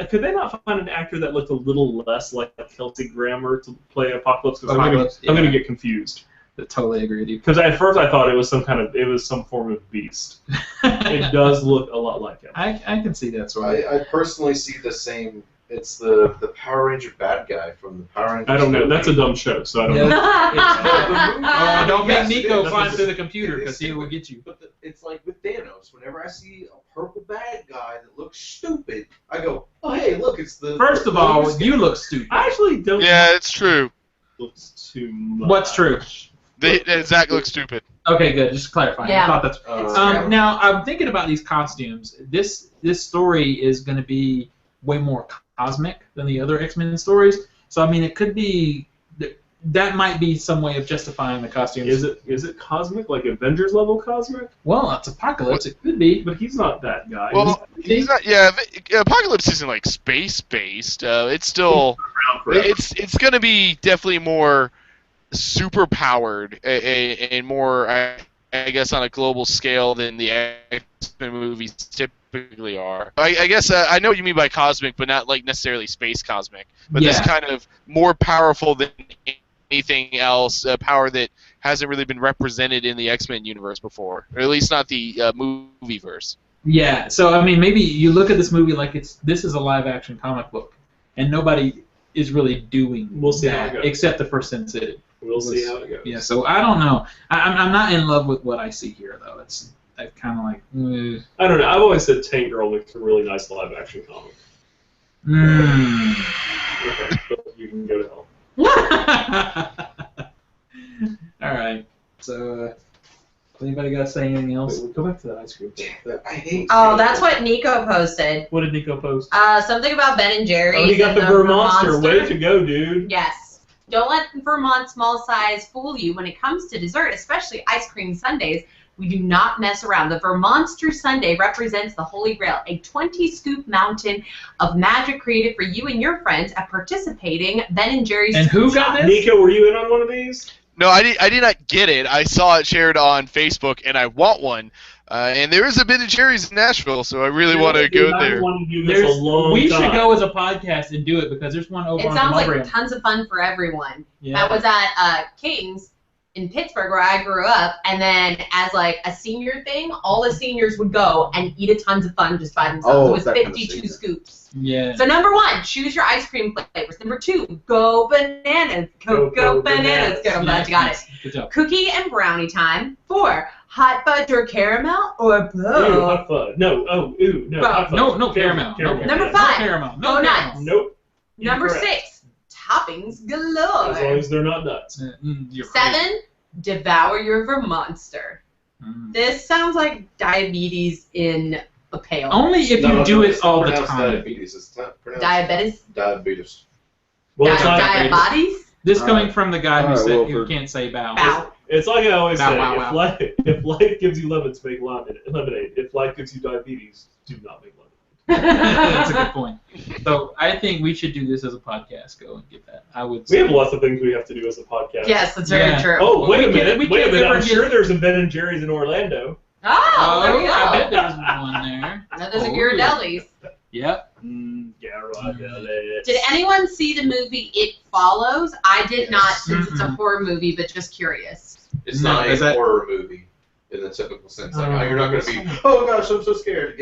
could they not find an actor that looked a little less like Kelsey Grammer to play Apocalypse? 'Cause Apocalypse, I'm gonna yeah. get confused. I totally agree with you. Because at first I thought it was some form of beast. It does look a lot like him. I can see that sort of. I personally see the same. It's the Power Ranger bad guy from the Power Rangers. I don't know. That's a dumb show, so I don't Yeah. know. Don't Yes, make Nico it is. climb through the computer It because is. he will get you. But it's like with Thanos. Whenever I see a purple bad guy that looks stupid, I go, "Oh, hey, look, it's the." First of all, you look stupid. I actually don't Yeah, it's true. think it looks too much. What's true? Zach looks stupid. Okay, good. Just clarifying. Yeah. I thought that's. Yeah. Now I'm thinking about these costumes. This story is going to be way more cosmic than the other X-Men stories. So I mean, it could be that might be some way of justifying the costumes. Is it cosmic, like Avengers level cosmic? Well, it's Apocalypse. It could be. But he's not that guy. Well, he's not. Yeah, Apocalypse isn't like space based. It's still. Around forever. It's gonna be definitely more super powered and more. I I guess, on a global scale than the X-Men movies typically are. I guess I know what you mean by cosmic, but not like necessarily space cosmic. But this kind of more powerful than anything else, a power that hasn't really been represented in the X-Men universe before, or at least not the movieverse. Yeah, so I mean, maybe you look at this movie like this is a live-action comic book, and nobody is really doing that except the first Sin City. We'll see how it goes. Yeah, so I don't know. I'm not in love with what I see here, though. It's kind of like. I don't know. I've always said Tank Girl makes a really nice live-action comic. Okay, but you can go to hell. All right. So, anybody got to say anything else? Wait, go back to that ice cream thing. I hate. Oh, that's what Nico posted. What did Nico post? Something about Ben and Jerry's. Oh, he got and the Vermonster. Way to go, dude. Yes. Don't let Vermont small size fool you when it comes to dessert, especially ice cream sundaes. We do not mess around. The Vermonster Sundae represents the Holy Grail, a 20-scoop mountain of magic created for you and your friends at participating Ben and Jerry's. And who got this? Nico, were you in on one of these? No, I did not get it. I saw it shared on Facebook, and I want one. And there is a Ben and Jerry's in Nashville, so I really want to go there. We should go as a podcast and do it because there's one over on It sounds Columbia. like tons of fun for everyone. Yeah. I was at King's in Pittsburgh where I grew up, and then as like a senior thing, all the seniors would go and eat a tons of fun just by themselves. It was 52 scoops. Yeah. So number 1, choose your ice cream flavors. Number 2, go bananas. Go bananas. Good, I'm glad you got it. Good job. Cookie and brownie time. 4, hot fudge or caramel or Ooh, both. hot fudge. No, hot fudge. No caramel. Number 5, No caramel. No go caramel. nuts. Nope. Number Incorrect. 6, toppings galore. As long as they're not nuts. You're 7, devour your Vermonster. right. This sounds like diabetes in a pail. Only if you do it all the pronounced time. Diabetes. It's not pronounced Diabetes? Diabetes. Well, it's not. Diabetes? This coming from the guy who Alright, said well, you for- can't say bow. Bow. It's like I always Bow, say, wow, wow. if life gives you lemons, make lemonade. If life gives you diabetes, do not make lemonade. That's a good point. So I think we should do this as a podcast. Go and get that. I would. We say. have lots of things we have to do as a podcast. Yes, that's very Yeah. true. Oh, wait a We minute. can't Wait a minute. ever I'm get- sure there's a Ben and Jerry's in Orlando. Oh, there we go. I bet there's one there. Now there's a Ghirardelli's. Yep. Yeah, right. Did anyone see the movie It Follows? I did not, since it's a horror movie, but just curious. It's No, not is a that- horror movie in the typical sense. Like, Oh, you're not going to be, oh gosh, I'm so scared.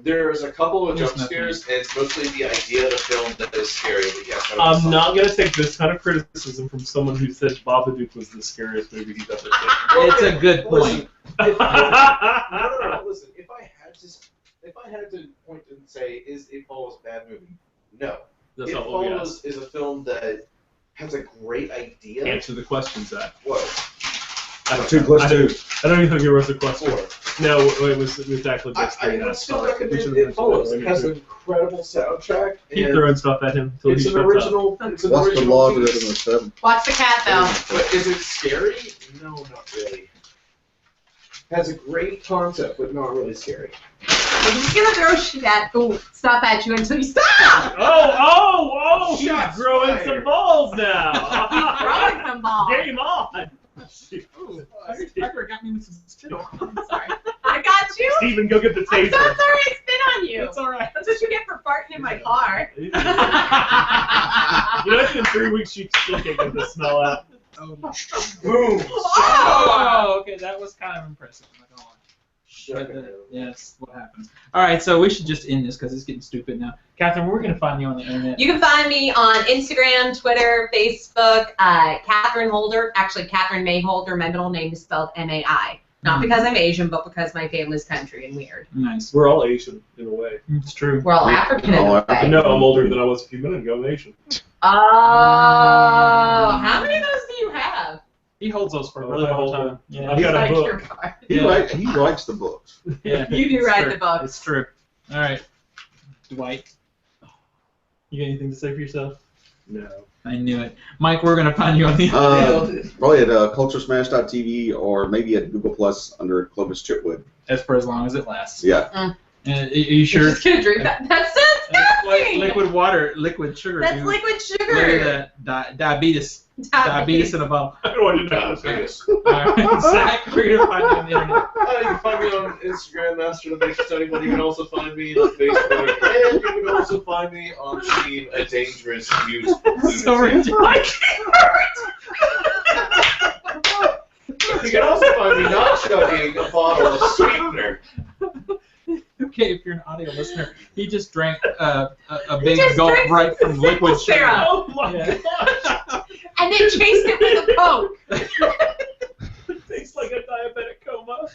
There's a couple of There's jump scares, and it's mostly the idea of the film that is scary. But you have to I'm not going to take this kind of criticism from someone who said Babadook was the scariest movie he's ever seen. It's a good point. No. Listen, if I had to point and say, is It Follows a bad movie? No. That's It not what we Follows asked. is a film that has a great idea. Answer the question, Zach. What? I don't 2 know. plus I 2. don't even think it was a question. 4. No, it was actually just I would still recommend It Follows. It has an incredible soundtrack. Keep and throwing stuff at him until he it's shuts an up. original. It's an What's the original logarithm piece. of 7? Watch the cat, though. But is it scary? No, not really. Has a great concept, but not really scary. I'm just going to throw shit stuff at you until you stop. Oh! He's Shots growing fired. some balls now. Throwing some balls. Game on. Parker got me with some spittle. I'm sorry. I got you. Steven, go get the I'm so taser. sorry I spit on you. It's all right. That's what you get for farting in my car. You know, I think in 3 weeks you still can't get the smell out. Oh, Boom! oh, okay, that was kind of impressive. I'm not gonna lie. Shut Yes, what happened? All right, so we should just end this because it's getting stupid now. Catherine, we're gonna find you on the internet. You can find me on Instagram, Twitter, Facebook, Catherine Holder. Actually, Catherine May Holder. My middle name is spelled M-A-I. Not because I'm Asian, but because my family's country and weird. Nice. We're all Asian, in a way. It's true. We're all African in all a way. No, I'm older than I was a few minutes ago. I'm Asian. Oh, how many of those do you have? He holds those for a Oh, really I long hold time. them. Yeah. I've got a Like book. your card. He writes the books. Yeah. You do It's write true. the books. It's true. All right, Dwight. You got anything to say for yourself? No. I knew it. Mike, we're gonna find you on the Probably at CultureSmash.tv or maybe at Google Plus under Clovis Chipwood. As for as long as it lasts. Yeah. Are you sure? You're just gonna drink that. That's Like disgusting. liquid water, liquid sugar. That's dude. liquid Look sugar. at that diabetes. Diabetes and above. I don't want to know. Diabetes. Alright, Zach, where can you find you on the internet? You can find me on Instagram, Master of Basic Study. But you can also find me on Facebook, and you can also find me on Steam, A Dangerous Use. So ridiculous. You can also find me not chugging a bottle of sweetener. Okay, if you're an audio listener, he just drank a big gulp right from liquid syrup. sugar. Oh my Yeah. gosh! And then chased it with a Coke. It tastes like a diabetic coma.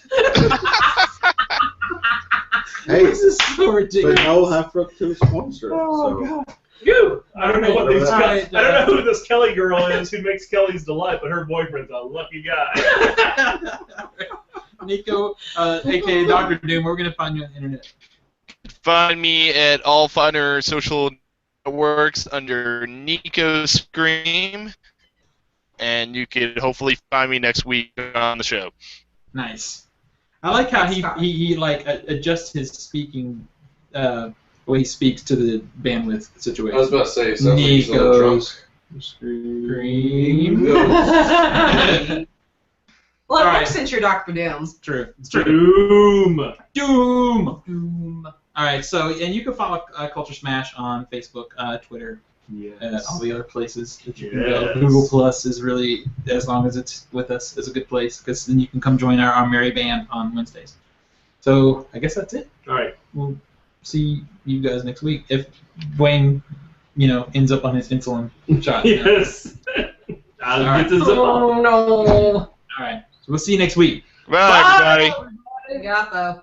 Hey, This is so but ridiculous. no high fructose corn syrup. Oh, so. God. You! I don't know what these. Alright, I don't know who this Kelly girl is who makes Kelly's delight, but her boyfriend's a lucky guy. Nico, aka Dr. Doom, we're going to find you on the internet. Find me at all finer social networks under Nico Scream, and you can hopefully find me next week on the show. Nice. I like how he like adjusts his speaking, the way he speaks to the bandwidth situation. I was about to say, sounds like he's a little drunk. Scream. Well, it All right. works since you're Dr. Doom. It's true. It's true. Doom! Doom. All right. So, and you can follow Culture Smash on Facebook, Twitter, all the other places that you can go. Yes. Google Plus is really, as long as it's with us, is a good place because then you can come join our merry band on Wednesdays. So I guess that's it. All right. We'll see you guys next week if Dwayne, ends up on his insulin shot. Yes. I'll All get to zip Oh, up. no. All right. So we'll see you next week. Bye, everybody. Got though.